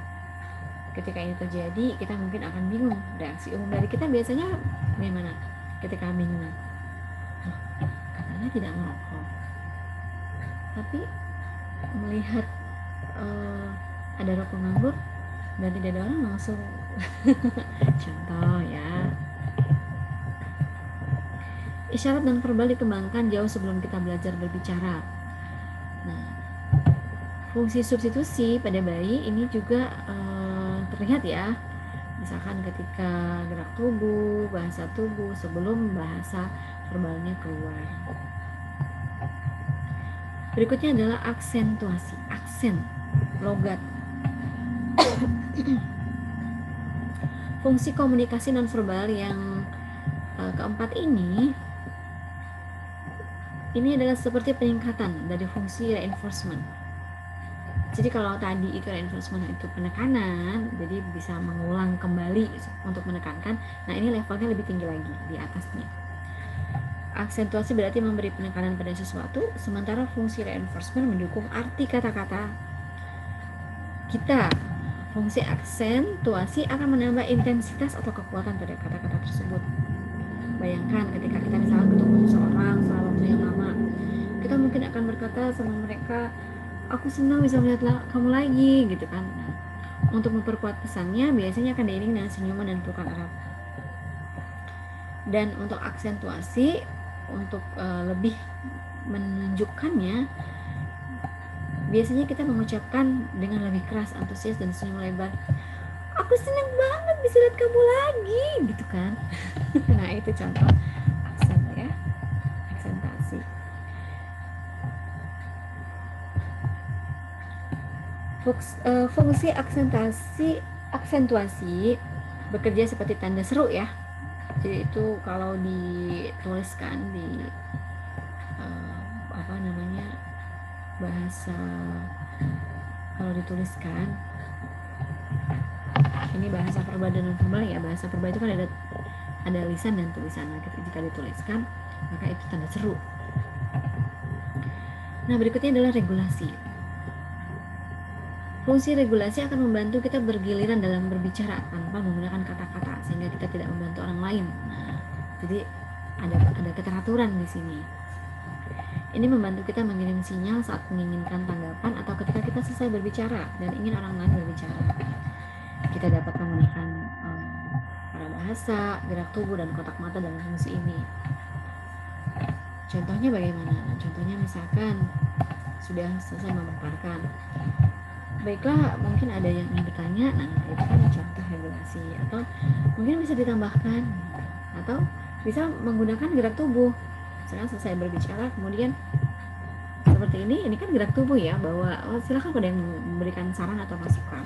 Ketika ini terjadi, kita mungkin akan bingung. Reaksi umum dari kita biasanya bagaimana? Ketika bingung, katanya tidak merokok, tapi melihat ada rokok nganggur dan tidak ada orang, langsung contoh ya. Isyarat dan verbal dikembangkan jauh sebelum kita belajar berbicara. Nah, fungsi substitusi pada bayi ini juga terlihat ya, misalkan ketika gerak tubuh, bahasa tubuh sebelum bahasa verbalnya keluar. Berikutnya adalah aksentuasi, aksen, logat. Fungsi komunikasi nonverbal yang keempat ini adalah seperti peningkatan dari fungsi reinforcement. Jadi kalau tadi itu reinforcement itu penekanan, jadi bisa mengulang kembali untuk menekankan. Nah, ini levelnya lebih tinggi lagi di atasnya. Aksentuasi berarti memberi penekanan pada sesuatu, sementara fungsi reinforcement mendukung arti kata-kata kita. Fungsi aksentuasi akan menambah intensitas atau kekuatan pada kata-kata tersebut. Bayangkan ketika kita misalnya ketemu seseorang selama waktu yang lama, kita mungkin akan berkata sama mereka, aku senang bisa melihat kamu lagi gitu kan. Untuk memperkuat pesannya biasanya akan diiringi dengan senyuman dan pelukan erat. Dan untuk aksentuasi, untuk lebih menunjukkannya, biasanya kita mengucapkan dengan lebih keras, antusias, dan senyum lebar. Aku senang banget bisa lihat kamu lagi, gitu kan. Nah, itu contoh aksen ya, aksentasi. Fungsi aksentuasi bekerja seperti tanda seru ya. Jadi itu kalau dituliskan di bahasa, kalau dituliskan, ini bahasa verba dan non verbal ya. Bahasa verba itu kan ada lisan dan tulisan. Nah, jika dituliskan maka itu tanda seru. Nah, berikutnya adalah regulasi. Fungsi regulasi akan membantu kita bergiliran dalam berbicara tanpa menggunakan kata-kata, sehingga kita tidak membantu orang lain. Nah, jadi ada keteraturan di sini. Ini membantu kita mengirim sinyal saat menginginkan tanggapan atau ketika kita selesai berbicara dan ingin orang lain berbicara. Kita dapat menggunakan bahasa, gerak tubuh, dan kotak mata dalam fungsi ini. Contohnya bagaimana? Nah, contohnya misalkan sudah selesai memaparkan. Baiklah, mungkin ada yang ingin bertanya. Nah, itu kan contoh regulasi. Atau mungkin bisa ditambahkan, atau bisa menggunakan gerak tubuh. Misalkan selesai berbicara, kemudian seperti ini kan gerak tubuh ya, bahwa silakan pada yang memberikan saran atau masukan.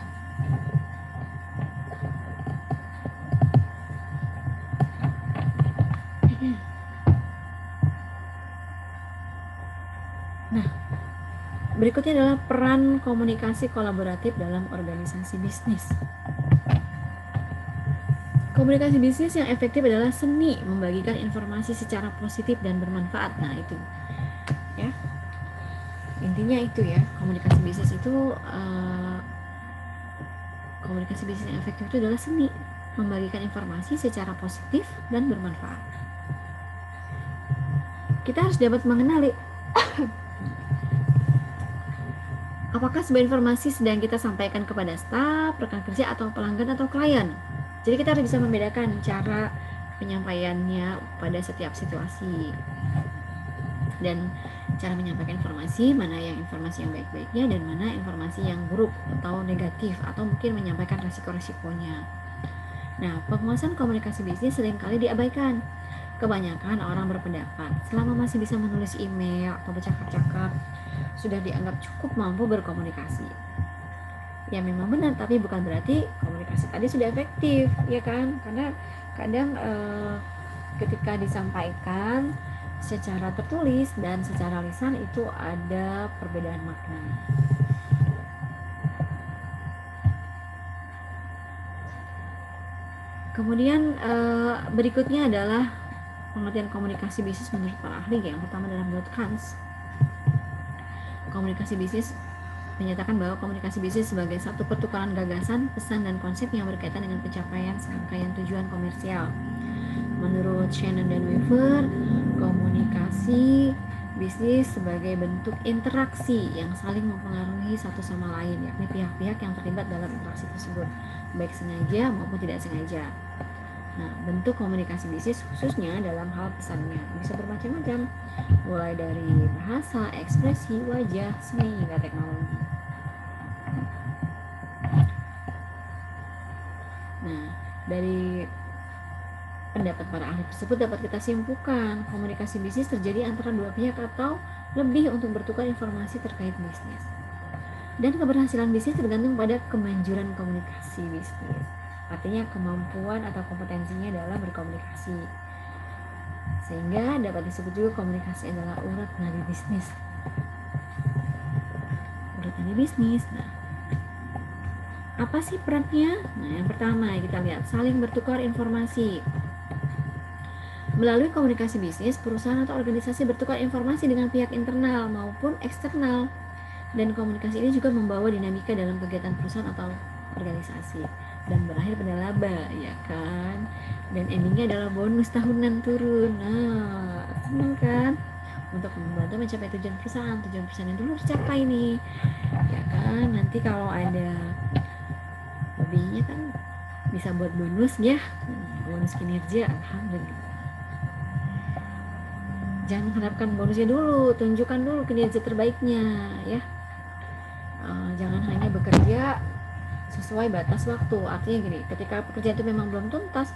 Nah, berikutnya adalah peran komunikasi kolaboratif dalam organisasi bisnis. Komunikasi bisnis yang efektif adalah seni membagikan informasi secara positif dan bermanfaat. Nah, itu ya, intinya itu ya, komunikasi bisnis itu komunikasi bisnis yang efektif itu adalah seni membagikan informasi secara positif dan bermanfaat. Kita harus dapat mengenali apakah sebuah informasi sedang kita sampaikan kepada staf, rekan kerja, atau pelanggan, atau klien. Jadi kita harus bisa membedakan cara penyampaiannya pada setiap situasi dan cara menyampaikan informasi, mana yang informasi yang baik-baiknya dan mana informasi yang buruk atau negatif, atau mungkin menyampaikan resiko-resikonya. Nah, penguasaan komunikasi bisnis seringkali diabaikan. Kebanyakan orang berpendapat selama masih bisa menulis email atau bercakap-cakap sudah dianggap cukup mampu berkomunikasi. Ya memang benar, tapi bukan berarti komunikasi tadi sudah efektif, ya kan? Karena kadang ketika disampaikan secara tertulis dan secara lisan itu ada perbedaan makna. Kemudian berikutnya adalah pengertian komunikasi bisnis menurut para ahli. Yang pertama adalah menurut Hans. Komunikasi bisnis menyatakan bahwa komunikasi bisnis sebagai satu pertukaran gagasan, pesan, dan konsep yang berkaitan dengan pencapaian serangkaian tujuan komersial. Menurut Shannon dan Weaver, komunikasi bisnis sebagai bentuk interaksi yang saling mempengaruhi satu sama lain, yakni pihak-pihak yang terlibat dalam interaksi tersebut, baik sengaja maupun tidak sengaja. Nah, bentuk komunikasi bisnis khususnya dalam hal pesannya bisa bermacam-macam, mulai dari bahasa, ekspresi, wajah, seni, hingga teknologi. Nah, dari pendapat para ahli tersebut dapat kita simpulkan komunikasi bisnis terjadi antara dua pihak atau lebih untuk bertukar informasi terkait bisnis. Dan keberhasilan bisnis tergantung pada kemanjuran komunikasi bisnis. Artinya kemampuan atau kompetensinya dalam berkomunikasi. Sehingga dapat disebut juga komunikasi adalah urat nadi bisnis. Urat nadi bisnis. Nah, apa sih perannya? Nah, yang pertama kita lihat saling bertukar informasi. Melalui komunikasi bisnis, perusahaan atau organisasi bertukar informasi dengan pihak internal maupun eksternal. Dan komunikasi ini juga membawa dinamika dalam kegiatan perusahaan atau organisasi dan berakhir pada laba, ya kan? Dan endingnya adalah bonus tahunan turun. Nah, senang kan? Untuk membantu mencapai tujuan perusahaan yang dulu tercapai nih, ya kan? Nanti kalau ada lebihnya kan bisa buat bonus ya, bonus kinerja, alhamdulillah. Jangan harapkan bonusnya dulu, tunjukkan dulu kinerja terbaiknya ya. Jangan hanya bekerja sesuai batas waktu. Artinya gini, ketika pekerjaan itu memang belum tuntas,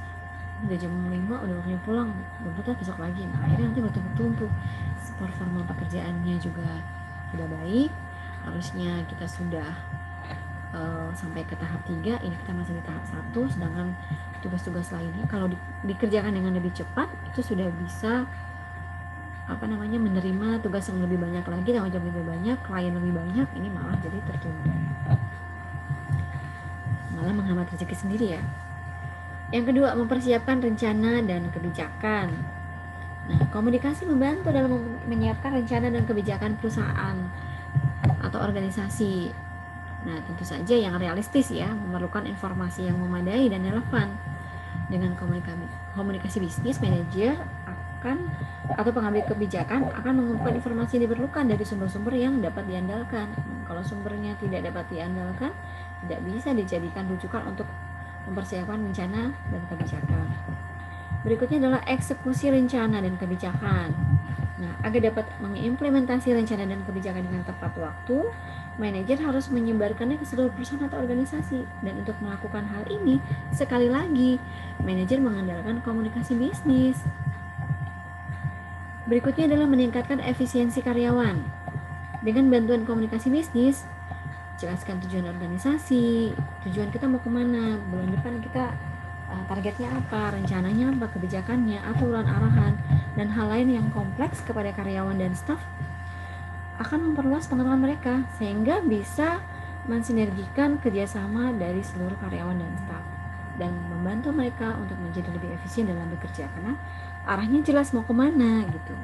udah jam 5 udah waktunya pulang, belum tuntas besok lagi, nah akhirnya nanti bertumpuk-tumpuk, performa pekerjaannya juga tidak baik. Harusnya kita sudah sampai ke tahap 3, ini kita masih di tahap 1, sedangkan tugas-tugas lainnya kalau dikerjakan dengan lebih cepat itu sudah bisa menerima tugas yang lebih banyak lagi, tanggung jawab lebih banyak, klien lebih banyak, ini malah jadi tertunda, malah menghambat rezeki sendiri ya. Yang kedua, mempersiapkan rencana dan kebijakan. Nah, komunikasi membantu dalam menyiapkan rencana dan kebijakan perusahaan atau organisasi. Nah, tentu saja yang realistis ya, memerlukan informasi yang memadai dan relevan. Dengan komunikasi bisnis, manajer atau pengambil kebijakan akan mengumpulkan informasi yang diperlukan dari sumber-sumber yang dapat diandalkan. Kalau sumbernya tidak dapat diandalkan, tidak bisa dijadikan rujukan untuk mempersiapkan rencana dan kebijakan. Berikutnya adalah eksekusi rencana dan kebijakan. Nah, agar dapat mengimplementasi rencana dan kebijakan dengan tepat waktu, manajer harus menyebarkannya ke seluruh perusahaan atau organisasi. Dan untuk melakukan hal ini, sekali lagi, manajer mengandalkan komunikasi bisnis. Berikutnya adalah meningkatkan efisiensi karyawan. Dengan bantuan komunikasi bisnis, jelaskan tujuan organisasi, tujuan kita mau kemana, bulan depan kita targetnya apa, rencananya apa, kebijakannya, aturan, arahan, dan hal lain yang kompleks kepada karyawan dan staf akan memperluas pengetahuan mereka sehingga bisa mensinergikan kerjasama dari seluruh karyawan dan staf dan membantu mereka untuk menjadi lebih efisien dalam bekerja karena arahnya jelas mau kemana gitu.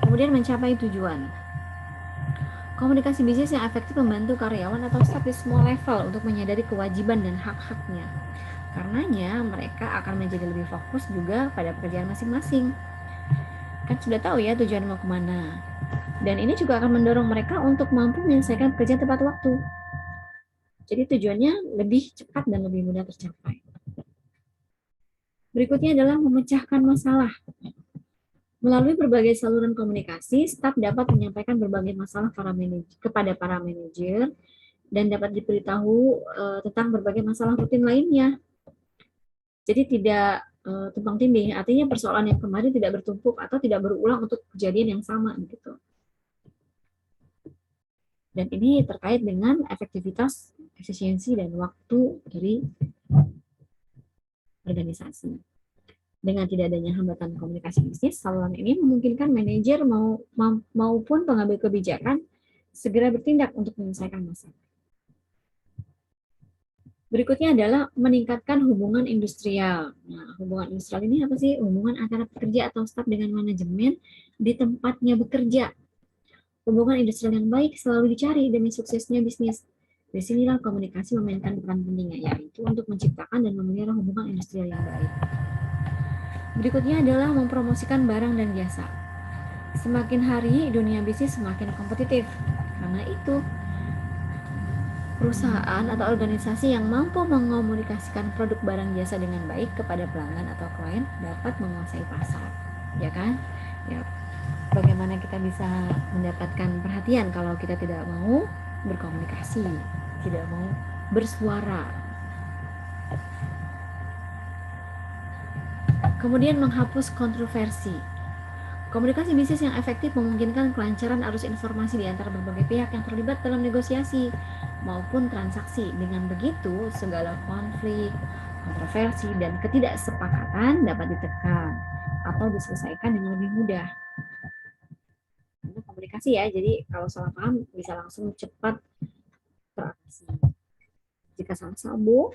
Kemudian mencapai tujuan. Komunikasi bisnis yang efektif membantu karyawan atau staf di semua level untuk menyadari kewajiban dan hak-haknya. Karenanya mereka akan menjadi lebih fokus juga pada pekerjaan masing-masing. Kan sudah tahu ya tujuan mau kemana. Dan ini juga akan mendorong mereka untuk mampu menyelesaikan pekerjaan tepat waktu. Jadi tujuannya lebih cepat dan lebih mudah tercapai. Berikutnya adalah memecahkan masalah. Melalui berbagai saluran komunikasi, staf dapat menyampaikan berbagai masalah kepada para manajer dan dapat diberitahu tentang berbagai masalah rutin lainnya. Jadi tidak tumpang tindih, artinya persoalan yang kemarin tidak bertumpuk atau tidak berulang untuk kejadian yang sama gitu. Dan ini terkait dengan efektivitas, efisiensi, dan waktu dari organisasi. Dengan tidak adanya hambatan komunikasi bisnis, saluran ini memungkinkan manajer maupun pengambil kebijakan segera bertindak untuk menyelesaikan masalah. Berikutnya adalah meningkatkan hubungan industrial. Nah, hubungan industrial ini apa sih? Hubungan antara pekerja atau staf dengan manajemen di tempatnya bekerja. Hubungan industrial yang baik selalu dicari demi suksesnya bisnis. Disinilah komunikasi memainkan peran pentingnya, yaitu untuk menciptakan dan memelihara hubungan industrial yang baik. Berikutnya adalah mempromosikan barang dan jasa. Semakin hari dunia bisnis semakin kompetitif. Karena itu, perusahaan atau organisasi yang mampu mengomunikasikan produk barang jasa dengan baik kepada pelanggan atau klien dapat menguasai pasar. Ya kan? Ya. Bagaimana kita bisa mendapatkan perhatian kalau kita tidak mau berkomunikasi, tidak mau bersuara. Kemudian menghapus kontroversi. Komunikasi bisnis yang efektif memungkinkan kelancaran arus informasi di antara berbagai pihak yang terlibat dalam negosiasi maupun transaksi. Dengan begitu, segala konflik, kontroversi, dan ketidaksepakatan dapat ditekan atau diselesaikan dengan lebih mudah. Karena komunikasi ya, jadi kalau salah paham bisa langsung cepat teratasi. Jika salah sambung,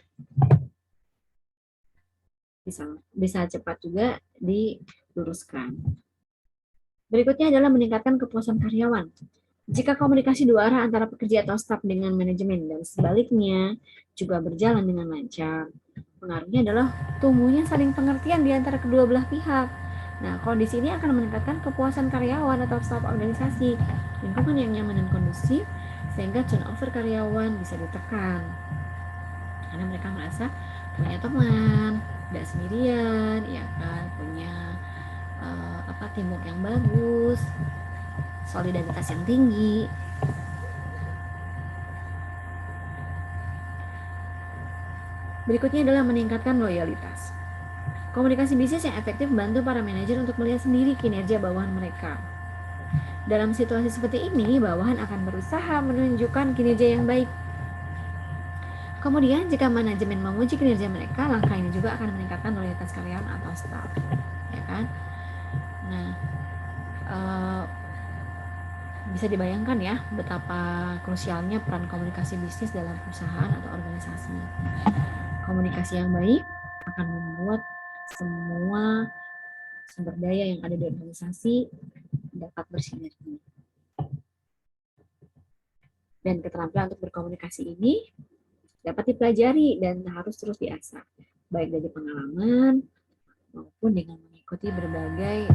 bisa cepat juga diluruskan. Berikutnya adalah meningkatkan kepuasan karyawan. Jika komunikasi dua arah antara pekerja atau staf dengan manajemen dan sebaliknya juga berjalan dengan lancar, pengaruhnya adalah tumbuhnya saling pengertian di antara kedua belah pihak. Nah, kondisi ini akan meningkatkan kepuasan karyawan atau staf organisasi, lingkungan yang nyaman dan kondusif, sehingga turnover karyawan bisa ditekan. karena mereka merasa punya teman, nggak sendirian, ya kan, punya teamwork yang bagus, solidaritas yang tinggi. Berikutnya adalah meningkatkan loyalitas. Komunikasi bisnis yang efektif membantu para manajer untuk melihat sendiri kinerja bawahan mereka. Dalam situasi seperti ini, bawahan akan berusaha menunjukkan kinerja yang baik. Kemudian, jika manajemen memuji kinerja mereka, langkah ini juga akan meningkatkan loyalitas karyawan atau staff, ya kan? Nah, bisa dibayangkan ya betapa krusialnya peran komunikasi bisnis dalam perusahaan atau organisasi. Komunikasi yang baik akan membuat semua sumber daya yang ada di organisasi dapat bersinergi. Dan keterampilan untuk berkomunikasi ini dapat dipelajari dan harus terus diasah, baik dari pengalaman maupun dengan mengikuti berbagai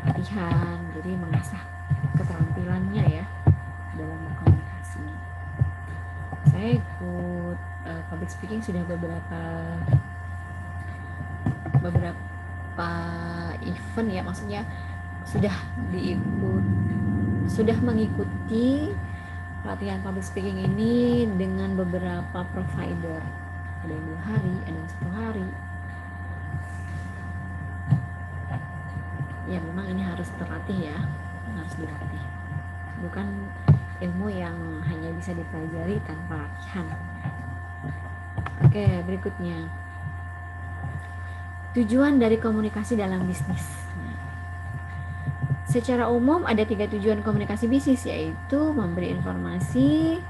latihan, jadi mengasah keterampilannya ya dalam berkomunikasi. Saya ikut public speaking sudah beberapa event ya, maksudnya sudah mengikuti pelatihan public speaking ini dengan beberapa provider. Ada yang 2 hari, ada yang 1 hari. Ya memang ini harus terlatih ya, harus dilatih. Bukan ilmu yang hanya bisa dipelajari tanpa latihan. Oke, berikutnya. Tujuan dari komunikasi dalam bisnis. Secara umum ada 3 tujuan komunikasi bisnis, yaitu memberi informasi.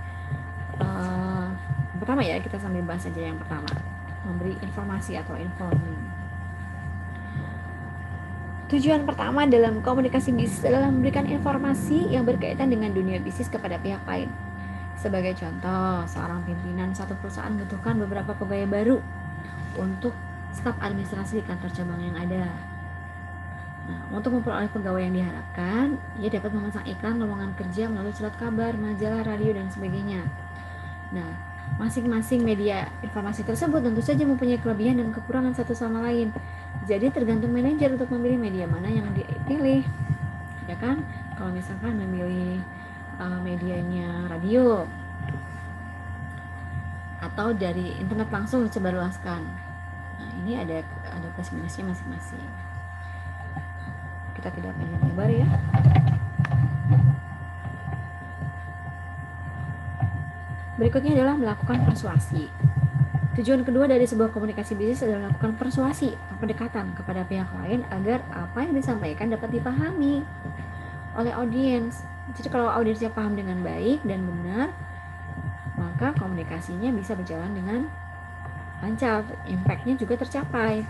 Pertama ya, kita sambil bahas aja yang pertama. Memberi informasi atau informing. Tujuan pertama dalam komunikasi bisnis adalah memberikan informasi yang berkaitan dengan dunia bisnis kepada pihak lain. Sebagai contoh, seorang pimpinan satu perusahaan membutuhkan beberapa pegawai baru untuk staf administrasi di kantor cabang yang ada. Nah, untuk memperoleh pegawai yang diharapkan, ia dapat memasang iklan lowongan kerja melalui surat kabar, majalah, radio, dan sebagainya. Nah, masing-masing media informasi tersebut tentu saja mempunyai kelebihan dan kekurangan satu sama lain. Jadi tergantung manajer untuk memilih media mana yang dipilih, ya kan? Kalau misalkan memilih medianya radio atau dari internet langsung disebarluaskan. Nah, ini ada plus minusnya masing-masing. Kita tidak panjang lebar ya. Berikutnya adalah melakukan persuasi. Tujuan kedua dari sebuah komunikasi bisnis adalah melakukan persuasi atau pendekatan kepada pihak lain agar apa yang disampaikan dapat dipahami oleh audiens. Jadi kalau audiensnya paham dengan baik dan benar, maka komunikasinya bisa berjalan dengan lancar, impact-nya juga tercapai.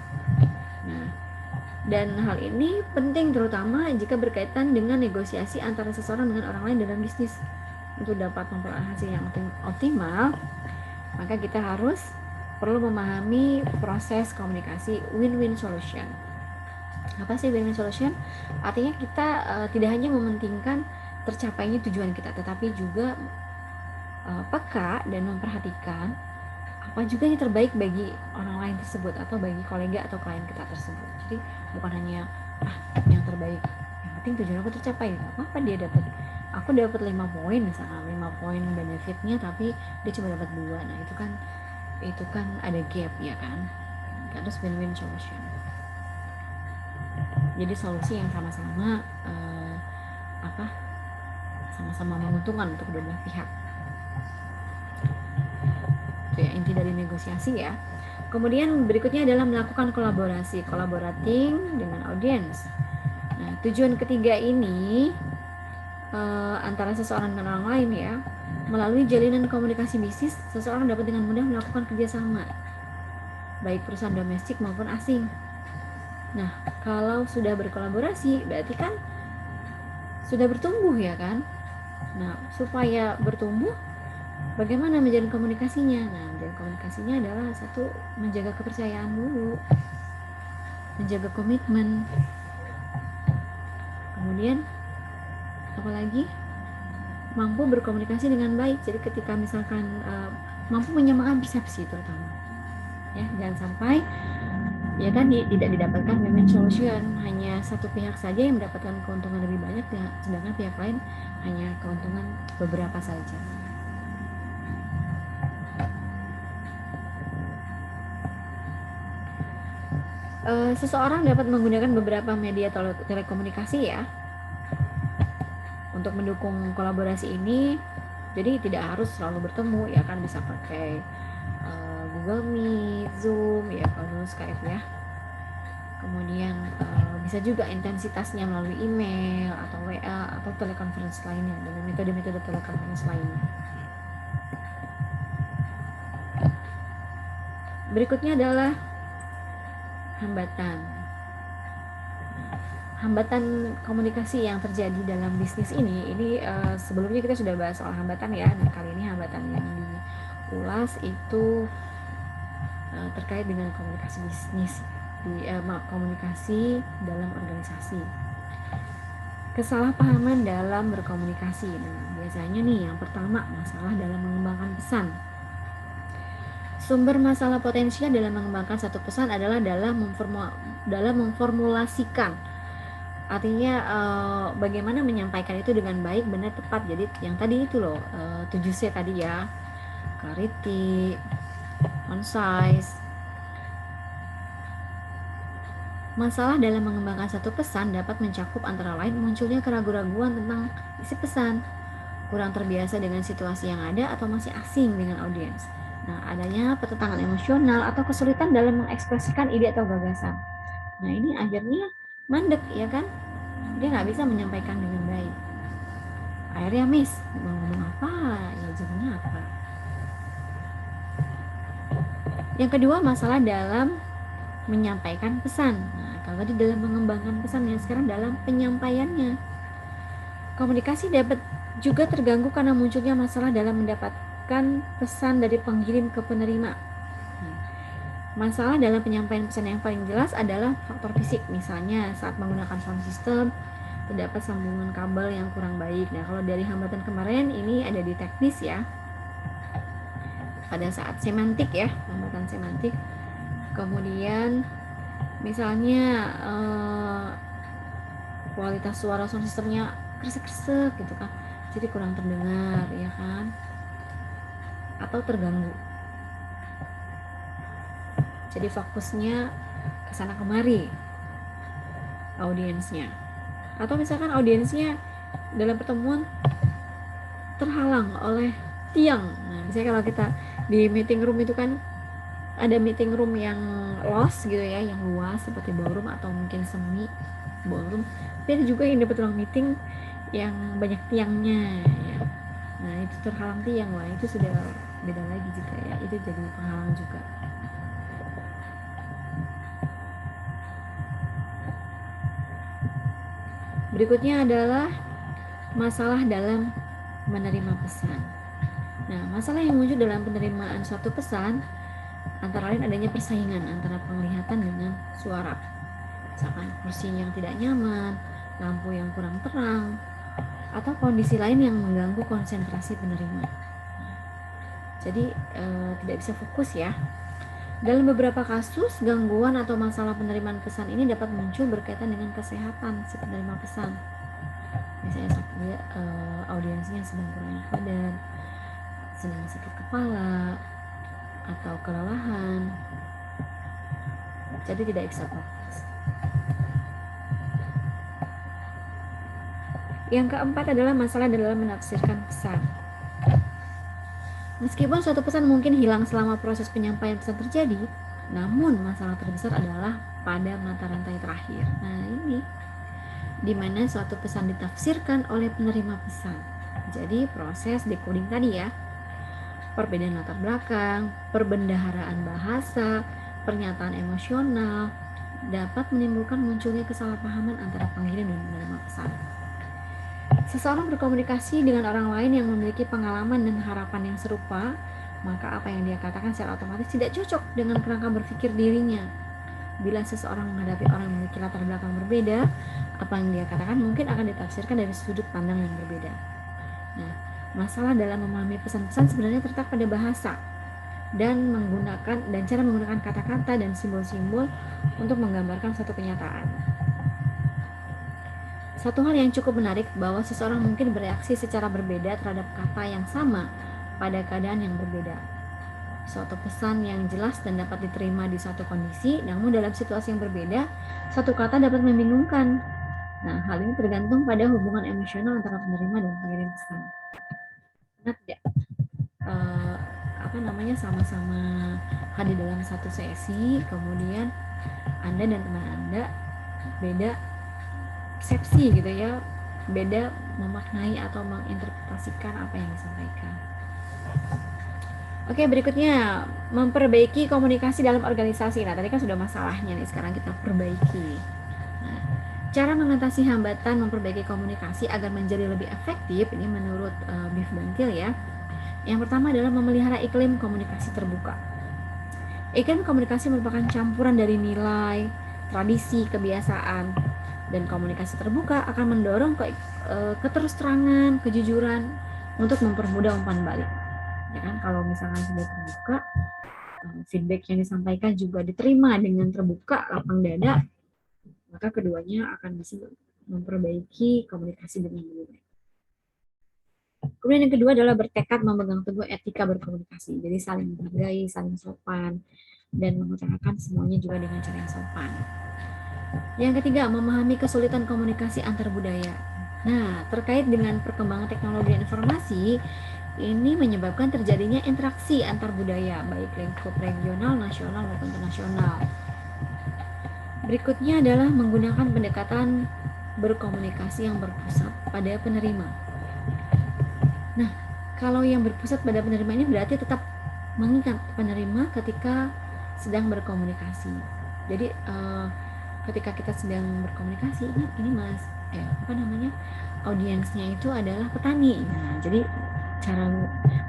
Nah, dan hal ini penting terutama jika berkaitan dengan negosiasi antara seseorang dengan orang lain dalam bisnis. Untuk dapat memperoleh hasil yang optimal, maka kita harus perlu memahami proses komunikasi win-win solution. Apa sih win-win solution? Artinya kita tidak hanya mementingkan tercapainya tujuan kita, tetapi juga peka dan memperhatikan apa juga yang terbaik bagi orang lain tersebut atau bagi kolega atau klien kita tersebut. Jadi bukan hanya yang terbaik, yang penting tujuan aku tercapai. Apa dia dapat? Aku dapat 5 poin misalnya, 5 poin benefitnya, tapi dia cuma dapat 2. Nah, itu kan ada gap ya kan. Harus win-win solution. Jadi solusi yang sama-sama sama-sama menguntungkan untuk kedua belah pihak. Itu ya inti dari negosiasi ya. Kemudian berikutnya adalah melakukan kolaborasi, collaborating dengan audiens. Nah, tujuan ketiga ini antara seseorang dan orang lain ya. Melalui jalinan komunikasi bisnis, seseorang dapat dengan mudah melakukan kerjasama, baik perusahaan domestik maupun asing. Nah, kalau sudah berkolaborasi, berarti kan sudah bertumbuh ya kan? Nah, supaya bertumbuh, bagaimana menjalin komunikasinya? Nah, menjalin komunikasinya adalah satu, menjaga kepercayaan dulu, menjaga komitmen. Kemudian, apalagi mampu berkomunikasi dengan baik. Jadi ketika misalkan mampu menyamakan persepsi terutama, ya jangan sampai ya tadi tidak didapatkan win-win solution, hanya satu pihak saja yang mendapatkan keuntungan lebih banyak ya, sedangkan pihak lain hanya keuntungan beberapa saja. Seseorang dapat menggunakan beberapa media telekomunikasi ya untuk mendukung kolaborasi ini. Jadi tidak harus selalu bertemu ya kan, bisa pakai Google Meet, Zoom ya kalau Skype ya. Kemudian bisa juga intensitasnya melalui email atau WA atau telekonferensi lainnya dengan metode-metode telekonferensi lainnya. Berikutnya adalah hambatan komunikasi yang terjadi dalam bisnis ini sebelumnya kita sudah bahas soal hambatan ya. Nah, kali ini hambatan yang diulas itu terkait dengan komunikasi bisnis komunikasi dalam organisasi. Kesalahpahaman dalam berkomunikasi. Nah, biasanya nih yang pertama, masalah dalam mengembangkan pesan. Sumber masalah potensial dalam mengembangkan satu pesan adalah dalam memformulasikan. Artinya bagaimana menyampaikan itu dengan baik, benar, tepat. Jadi yang tadi itu loh 7C tadi ya. Clarity, concise. Masalah dalam mengembangkan satu pesan dapat mencakup antara lain munculnya keraguan-raguan tentang isi pesan, kurang terbiasa dengan situasi yang ada atau masih asing dengan audiens. Nah, adanya pertentangan emosional atau kesulitan dalam mengekspresikan ide atau gagasan. Nah, ini akhirnya mandek ya kan? Dia nggak bisa menyampaikan dengan baik. Akhirnya miss, mau ngomong apa, ya jadinya apa. Yang kedua, masalah dalam menyampaikan pesan. Nah, kalau tadi dalam mengembangkan pesan, yang sekarang dalam penyampaiannya. Komunikasi dapat juga terganggu karena munculnya masalah dalam mendapatkan pesan dari pengirim ke penerima. Masalah dalam penyampaian pesan yang paling jelas adalah faktor fisik. Misalnya saat menggunakan sound system terdapat sambungan kabel yang kurang baik. Nah, kalau dari hambatan kemarin ini ada di teknis ya. Pada saat semantik ya, hambatan semantik. Kemudian misalnya kualitas suara sound systemnya kresek-kresek gitu kan, jadi kurang terdengar ya kan, atau terganggu, jadi fokusnya kesana kemari audiensnya, atau misalkan audiensnya dalam pertemuan terhalang oleh tiang. Nah, misalnya kalau kita di meeting room itu kan ada meeting room yang luas gitu ya, yang luas seperti ballroom atau mungkin semi ballroom, tapi ada juga yang dapat ruang meeting yang banyak tiangnya ya. Nah, itu terhalang tiang, wah itu sudah beda lagi juga ya, itu jadi penghalang juga. Berikutnya adalah masalah dalam menerima pesan. Nah, masalah yang muncul dalam penerimaan suatu pesan antara lain adanya persaingan antara penglihatan dengan suara. Misalkan kursi yang tidak nyaman, lampu yang kurang terang, atau kondisi lain yang mengganggu konsentrasi penerima. Jadi tidak bisa fokus ya. Dalam beberapa kasus, gangguan atau masalah penerimaan pesan ini dapat muncul berkaitan dengan kesehatan si penerima pesan. Misalnya audiensnya sedang kurang enak badan, sedang sakit kepala, atau kelelahan, jadi tidak bisa fokus. Yang keempat adalah masalah dalam menafsirkan pesan. Meskipun suatu pesan mungkin hilang selama proses penyampaian pesan terjadi, namun masalah terbesar adalah pada mata rantai terakhir. Nah, ini dimana suatu pesan ditafsirkan oleh penerima pesan. Jadi proses decoding tadi ya, perbedaan latar belakang, perbendaharaan bahasa, pernyataan emosional dapat menimbulkan munculnya kesalahpahaman antara pengirim dan penerima pesan. Seseorang berkomunikasi dengan orang lain yang memiliki pengalaman dan harapan yang serupa, maka apa yang dia katakan secara otomatis tidak cocok dengan kerangka berpikir dirinya. Bila seseorang menghadapi orang yang memiliki latar belakang berbeda, apa yang dia katakan mungkin akan ditafsirkan dari sudut pandang yang berbeda. Nah, masalah dalam memahami pesan-pesan sebenarnya terletak pada bahasa dan cara menggunakan kata-kata dan simbol-simbol untuk menggambarkan suatu kenyataan. Satu hal yang cukup menarik bahwa seseorang mungkin bereaksi secara berbeda terhadap kata yang sama pada keadaan yang berbeda. Suatu pesan yang jelas dan dapat diterima di satu kondisi, namun dalam situasi yang berbeda, satu kata dapat membingungkan. Nah, hal ini tergantung pada hubungan emosional antara penerima dan pengirim pesan. Karena tidak sama-sama hadir dalam satu sesi, kemudian Anda dan teman Anda beda persepsi gitu ya, beda memaknai atau menginterpretasikan apa yang disampaikan. Oke, berikutnya memperbaiki komunikasi dalam organisasi. Nah, tadi kan sudah masalahnya nih, sekarang kita perbaiki. Nah, cara mengatasi hambatan memperbaiki komunikasi agar menjadi lebih efektif ini menurut Biff Bantil ya. Yang pertama adalah memelihara iklim komunikasi terbuka. Iklim komunikasi merupakan campuran dari nilai, tradisi, kebiasaan, dan komunikasi terbuka akan mendorong keterus-terangan, kejujuran untuk mempermudah umpan balik. Ya kan, kalau misalkan sudah terbuka, feedback yang disampaikan juga diterima dengan terbuka, lapang dada, maka keduanya akan bisa memperbaiki komunikasi dengan lebih baik. Kemudian yang kedua adalah bertekad memegang teguh etika berkomunikasi. Jadi saling menghargai, saling sopan, dan mengutarakan semuanya juga dengan cara yang sopan. Yang ketiga, memahami kesulitan komunikasi antar budaya. Nah, terkait dengan perkembangan teknologi dan informasi, ini menyebabkan terjadinya interaksi antar budaya, baik lingkup regional, nasional, maupun internasional. Berikutnya adalah menggunakan pendekatan berkomunikasi yang berpusat pada penerima. Nah, kalau yang berpusat pada penerima ini berarti tetap mengingat penerima ketika sedang berkomunikasi. Jadi ketika kita sedang berkomunikasi, ingat ini mas, audiensnya itu adalah petani. Nah, jadi cara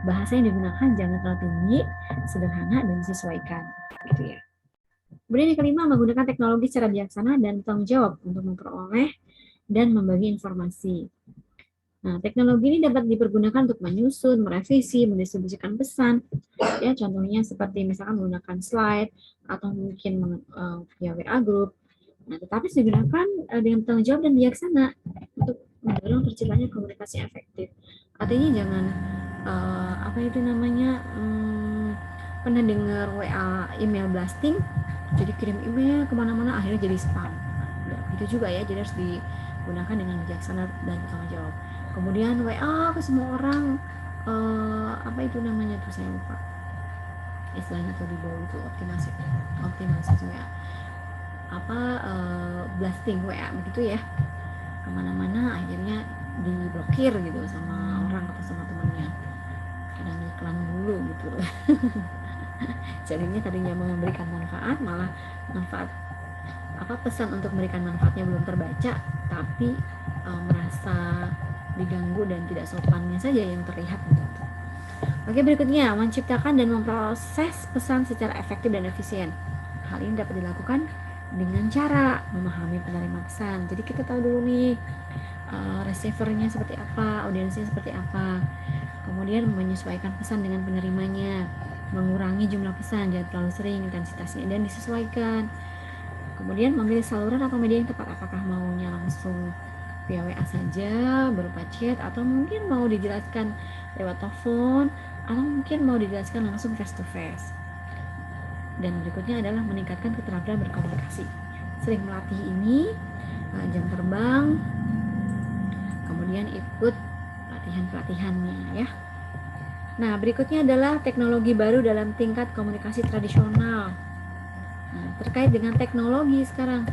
bahasa yang digunakan jangan terlalu tinggi, sederhana dan disesuaikan, gitu ya. Kemudian yang kelima, menggunakan teknologi secara bijaksana dan bertanggung jawab untuk memperoleh dan membagi informasi. Nah, teknologi ini dapat dipergunakan untuk menyusun, merevisi, mendistribusikan pesan. Ya, contohnya seperti misalkan menggunakan slide atau mungkin via WA group. Nah, tetapi digunakan dengan bertanggung jawab dan bijaksana untuk mendorong terciptanya komunikasi efektif. Artinya jangan pernah dengar WA email blasting, jadi kirim email kemana-mana akhirnya jadi spam. Nah, itu juga ya, jadi harus digunakan dengan bijaksana dan bertanggung jawab. Kemudian WA ke semua orang, saya lupa istilahnya tuh di bawah itu optimalisasi WA, blasting WA begitu ya, kemana-mana akhirnya diblokir gitu sama orang atau sama temannya, kadang iklan dulu gitu. Jadinya tadinya mau memberikan manfaat, malah pesan untuk memberikan manfaatnya belum terbaca, tapi merasa diganggu dan tidak sopannya saja yang terlihat gitu. Oke, berikutnya menciptakan dan memproses pesan secara efektif dan efisien. Hal ini dapat dilakukan dengan cara memahami penerima pesan. Jadi kita tahu dulu nih receivernya seperti apa, audiensnya seperti apa. Kemudian menyesuaikan pesan dengan penerimanya, mengurangi jumlah pesan, jangan terlalu sering, intensitasnya, dan disesuaikan. Kemudian memilih saluran atau media yang tepat, apakah maunya langsung via WA saja berupa chat, atau mungkin mau dijelaskan lewat telepon, atau mungkin mau dijelaskan langsung face to face. Dan berikutnya adalah meningkatkan keterampilan berkomunikasi. Sering melatih ini, jam terbang, kemudian ikut pelatihan-pelatihannya ya. Nah, berikutnya adalah teknologi baru dalam tingkat komunikasi tradisional. Nah, terkait dengan teknologi sekarang,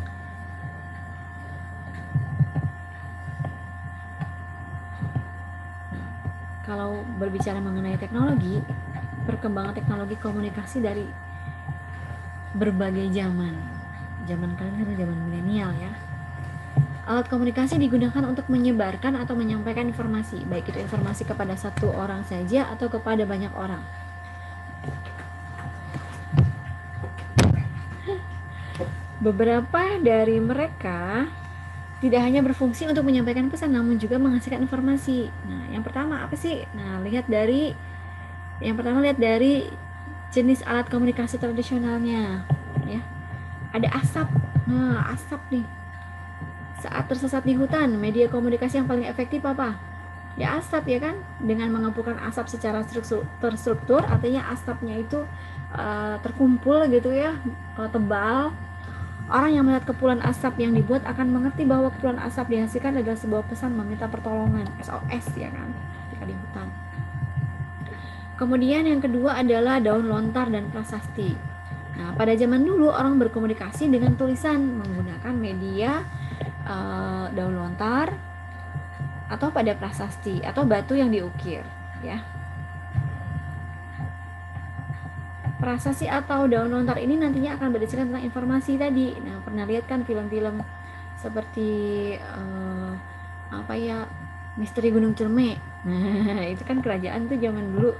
kalau berbicara mengenai teknologi, perkembangan teknologi komunikasi dari berbagai zaman kalian kan zaman milenial ya. Alat komunikasi digunakan untuk menyebarkan atau menyampaikan informasi, baik itu informasi kepada satu orang saja atau kepada banyak orang. Beberapa dari mereka tidak hanya berfungsi untuk menyampaikan pesan, namun juga menghasilkan informasi. Nah, yang pertama apa sih? Nah, yang pertama lihat dari jenis alat komunikasi tradisionalnya, ya. Ada asap. Nah, asap nih. Saat tersesat di hutan, media komunikasi yang paling efektif apa? Ya asap, ya kan? Dengan mengumpulkan asap secara terstruktur, artinya asapnya itu terkumpul gitu ya, tebal. Orang yang melihat kepulan asap yang dibuat akan mengerti bahwa kepulan asap dihasilkan adalah sebuah pesan meminta pertolongan, SOS, ya kan, ketika di hutan. Kemudian yang kedua adalah daun lontar dan prasasti. Nah, pada zaman dulu orang berkomunikasi dengan tulisan menggunakan media daun lontar atau pada prasasti atau batu yang diukir, ya. Prasasti atau daun lontar ini nantinya akan berisikan tentang informasi tadi. Nah, pernah lihat kan film-film seperti apa ya, Misteri Gunung Cerme. Nah, itu kan kerajaan tuh zaman dulu.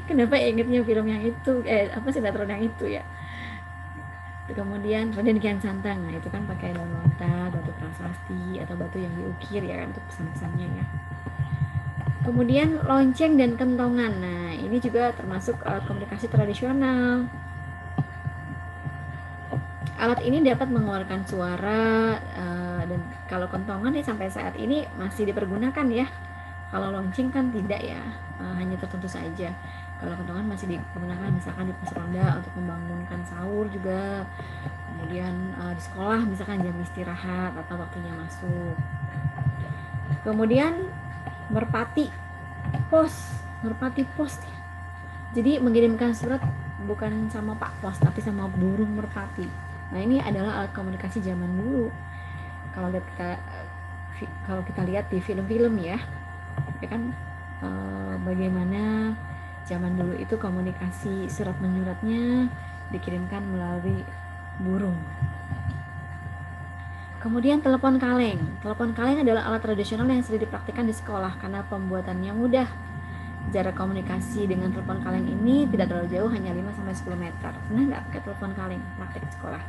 Kenapa ingetnya film yang itu, apa sinetron yang itu ya. Kemudian Raden Kian Santang, nah itu kan pakai daun lontar, batu prasasti atau batu yang diukir, ya kan, untuk pesan-pesannya ya. Kemudian lonceng dan kentongan, nah ini juga termasuk komunikasi tradisional. Alat ini dapat mengeluarkan suara, dan kalau kentongan nih sampai saat ini masih dipergunakan ya. Kalau lonceng kan tidak ya, hanya tertentu saja. Kalau kentongan masih digunakan misalkan di pos ronda untuk membangunkan sahur juga. Kemudian di sekolah misalkan jam istirahat atau waktunya masuk. Kemudian merpati pos. Jadi mengirimkan surat bukan sama Pak Pos tapi sama burung merpati. Nah, ini adalah alat komunikasi zaman dulu. Kalau kita lihat di film-film ya kan, bagaimana zaman dulu itu komunikasi surat menyuratnya dikirimkan melalui burung. Kemudian telepon kaleng. Telepon kaleng adalah alat tradisional yang sering dipraktikkan di sekolah karena pembuatannya mudah. Jarak komunikasi dengan telepon kaleng ini tidak terlalu jauh, hanya 5-10 meter. Pernah nggak pakai telepon kaleng praktik di sekolah?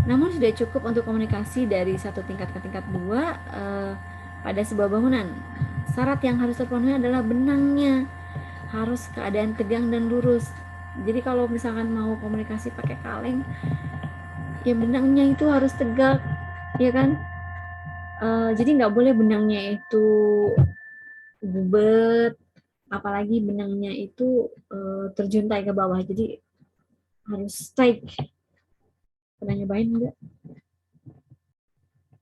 Namun sudah cukup untuk komunikasi dari satu tingkat ke tingkat 2 pada sebuah bangunan. Syarat yang harus terpenuhi adalah benangnya harus keadaan tegang dan lurus. Jadi kalau misalkan mau komunikasi pakai kaleng, ya benangnya itu harus tegak, ya kan? Jadi nggak boleh benangnya itu gubet, apalagi benangnya itu terjuntai ke bawah. Jadi harus straight. Pernah nyobain nggak?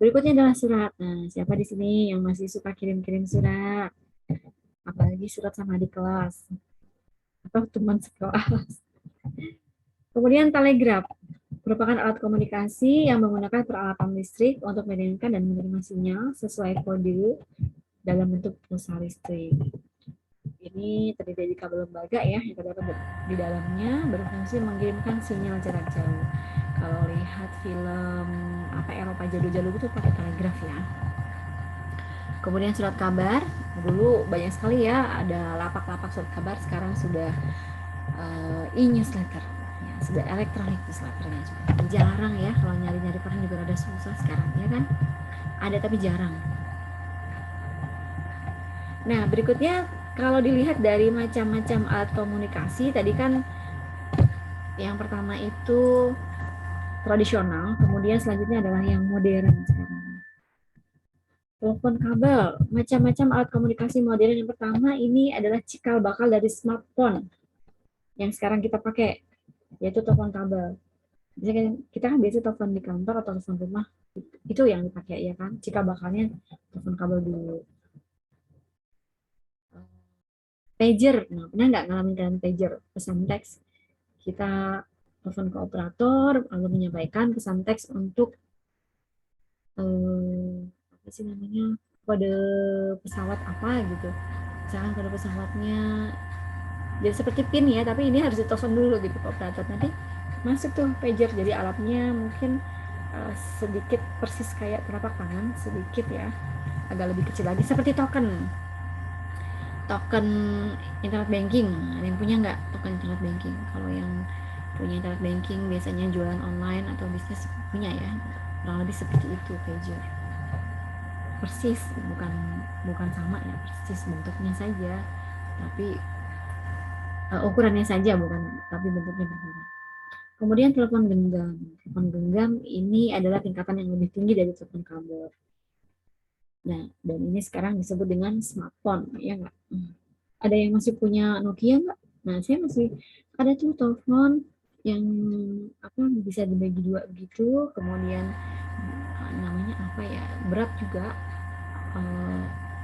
Berikutnya adalah surat. Nah, siapa di sini yang masih suka kirim-kirim surat? Apalagi surat sama di kelas atau teman sekelas. Kemudian telegraf merupakan alat komunikasi yang menggunakan peralatan listrik untuk mengirimkan dan menerima sinyal sesuai kode dalam bentuk pulsa listrik. Ini terdiri dari kabel lembaga ya, yang terdapat di dalamnya berfungsi mengirimkan sinyal jarak jauh. Kalau lihat film Eropa jadul-jadul itu pakai telegraf ya. Kemudian surat kabar, dulu banyak sekali ya, ada lapak-lapak surat kabar, sekarang sudah e-newsletter. Sudah elektronik newsletternya juga. Jarang ya, kalau nyari-nyari koran juga ada susah sekarang ya kan. Ada tapi jarang. Nah, berikutnya kalau dilihat dari macam-macam alat komunikasi, tadi kan yang pertama itu tradisional, kemudian selanjutnya adalah yang modern sekarang. Telepon kabel, macam-macam alat komunikasi modern. Yang pertama ini adalah cikal bakal dari smartphone yang sekarang kita pakai, yaitu telepon kabel. Jadi kita kan biasa telepon di kantor atau telepon rumah, itu yang dipakai ya kan, cikal bakalnya telepon kabel dulu. Pager, nah pernah nggak ngalamin kalian pager, pesan teks? Kita telepon ke operator lalu menyampaikan pesan teks untuk apa sih namanya, kode pesawat apa gitu, misalkan kode pesawatnya jadi seperti PIN ya, tapi ini harus ditelepon dulu gitu ke operator, nanti masuk tuh pager. Jadi alatnya mungkin sedikit persis kayak telapak tangan, sedikit ya, agak lebih kecil lagi, seperti token internet banking. Ada yang punya nggak token internet banking? Kalau yang punya internet banking, biasanya jualan online atau bisnis punya ya, kurang lebih seperti itu pager. Persis, bukan sama ya, persis bentuknya saja, tapi ukurannya saja bukan, tapi bentuknya berbeda. Kemudian telepon genggam. Telepon genggam ini adalah tingkatan yang lebih tinggi dari telepon kabel. Nah, dan ini sekarang disebut dengan smartphone, ya nggak? Ada yang masih punya Nokia nggak? Nah, saya masih ada tuh telepon yang bisa dibagi dua gitu, kemudian namanya apa ya, berat juga,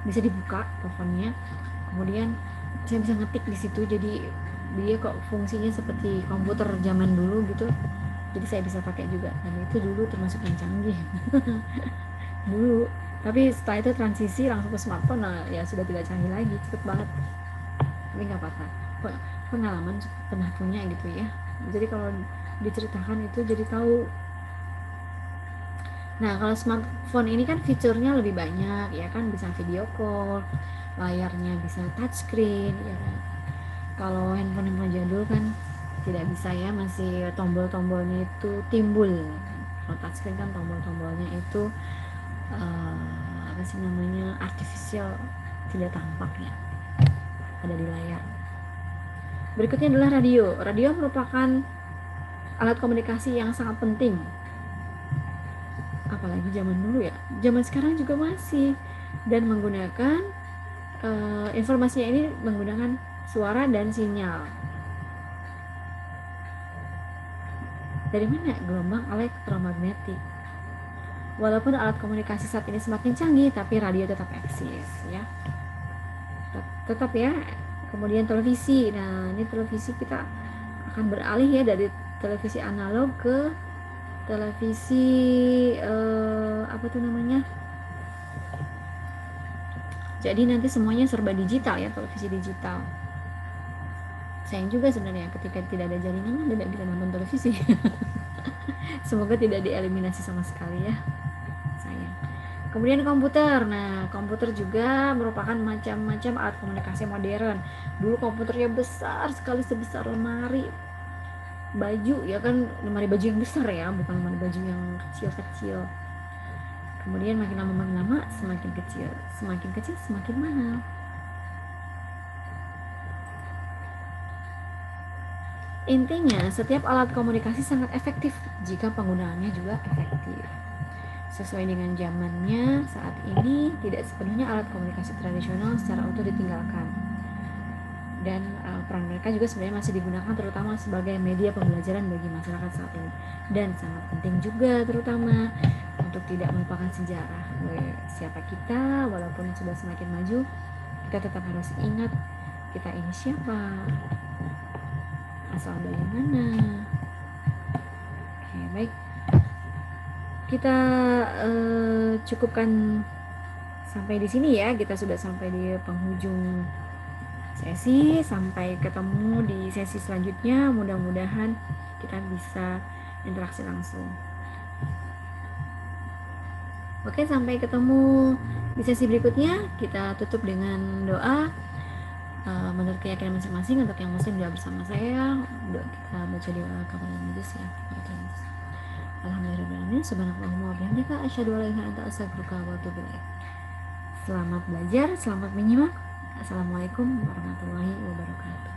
bisa dibuka teleponnya, kemudian saya bisa ngetik di situ, jadi dia kok fungsinya seperti komputer zaman dulu gitu, jadi saya bisa pakai juga, dan itu dulu termasuk yang canggih dulu. Tapi setelah itu transisi langsung ke smartphone, nah ya sudah tidak canggih lagi, cepet banget. Tapi nggak apa-apa, pengalaman pernah punya gitu ya, jadi kalau diceritakan itu jadi tahu. Nah, kalau smartphone ini kan fiturnya lebih banyak ya kan, bisa video call, layarnya bisa touchscreen ya kan. Kalau handphone yang jadul kan tidak bisa ya, masih tombol-tombolnya itu timbul. Kalau touchscreen kan tombol-tombolnya itu apa sih namanya, artificial, tidak tampak ya, ada di layar. Berikutnya adalah radio. Radio merupakan alat komunikasi yang sangat penting, apalagi zaman dulu ya, zaman sekarang juga masih, dan menggunakan informasinya ini menggunakan suara dan sinyal. Dari mana? Gelombang elektromagnetik. Walaupun alat komunikasi saat ini semakin canggih, tapi radio tetap eksis ya. Tetap ya. Kemudian televisi. Nah, ini televisi kita akan beralih ya dari televisi analog ke televisi apa tuh namanya? Jadi nanti semuanya serba digital ya, televisi digital. Sayang juga sebenarnya ketika tidak ada jaringan tidak bisa nonton televisi. Semoga tidak dieliminasi sama sekali ya. Sayang. Kemudian komputer. Nah, komputer juga merupakan macam-macam alat komunikasi modern. Dulu komputernya besar sekali, sebesar lemari baju ya kan, lemari baju yang besar ya, bukan lemari baju yang kecil-kecil. Kemudian makin lama semakin kecil semakin mahal. Intinya, setiap alat komunikasi sangat efektif jika penggunaannya juga efektif. Sesuai dengan zamannya saat ini, tidak sepenuhnya alat komunikasi tradisional secara utuh ditinggalkan. Dan peran mereka juga sebenarnya masih digunakan terutama sebagai media pembelajaran bagi masyarakat saat ini. Dan sangat penting juga terutama untuk tidak melupakan sejarah. Siapa kita, walaupun sudah semakin maju, kita tetap harus ingat kita ini siapa, asal dari mana. Oke, baik. Kita cukupkan sampai di sini ya. Kita sudah sampai di penghujung sesi. Sampai ketemu di sesi selanjutnya. Mudah-mudahan kita bisa interaksi langsung. Oke, sampai ketemu di sesi berikutnya. Kita tutup dengan doa menurut keyakinan masing-masing. Untuk yang muslim doa bersama saya, kita baca doa kafarat majlis ya. Alhamdulillahirabbil alamin, subhanakallahumma wa bihamdika asyhadu an la ilaha illa anta astaghfiruka wa atubu ilaik. Selamat belajar, selamat menyimak. Assalamualaikum warahmatullahi wabarakatuh.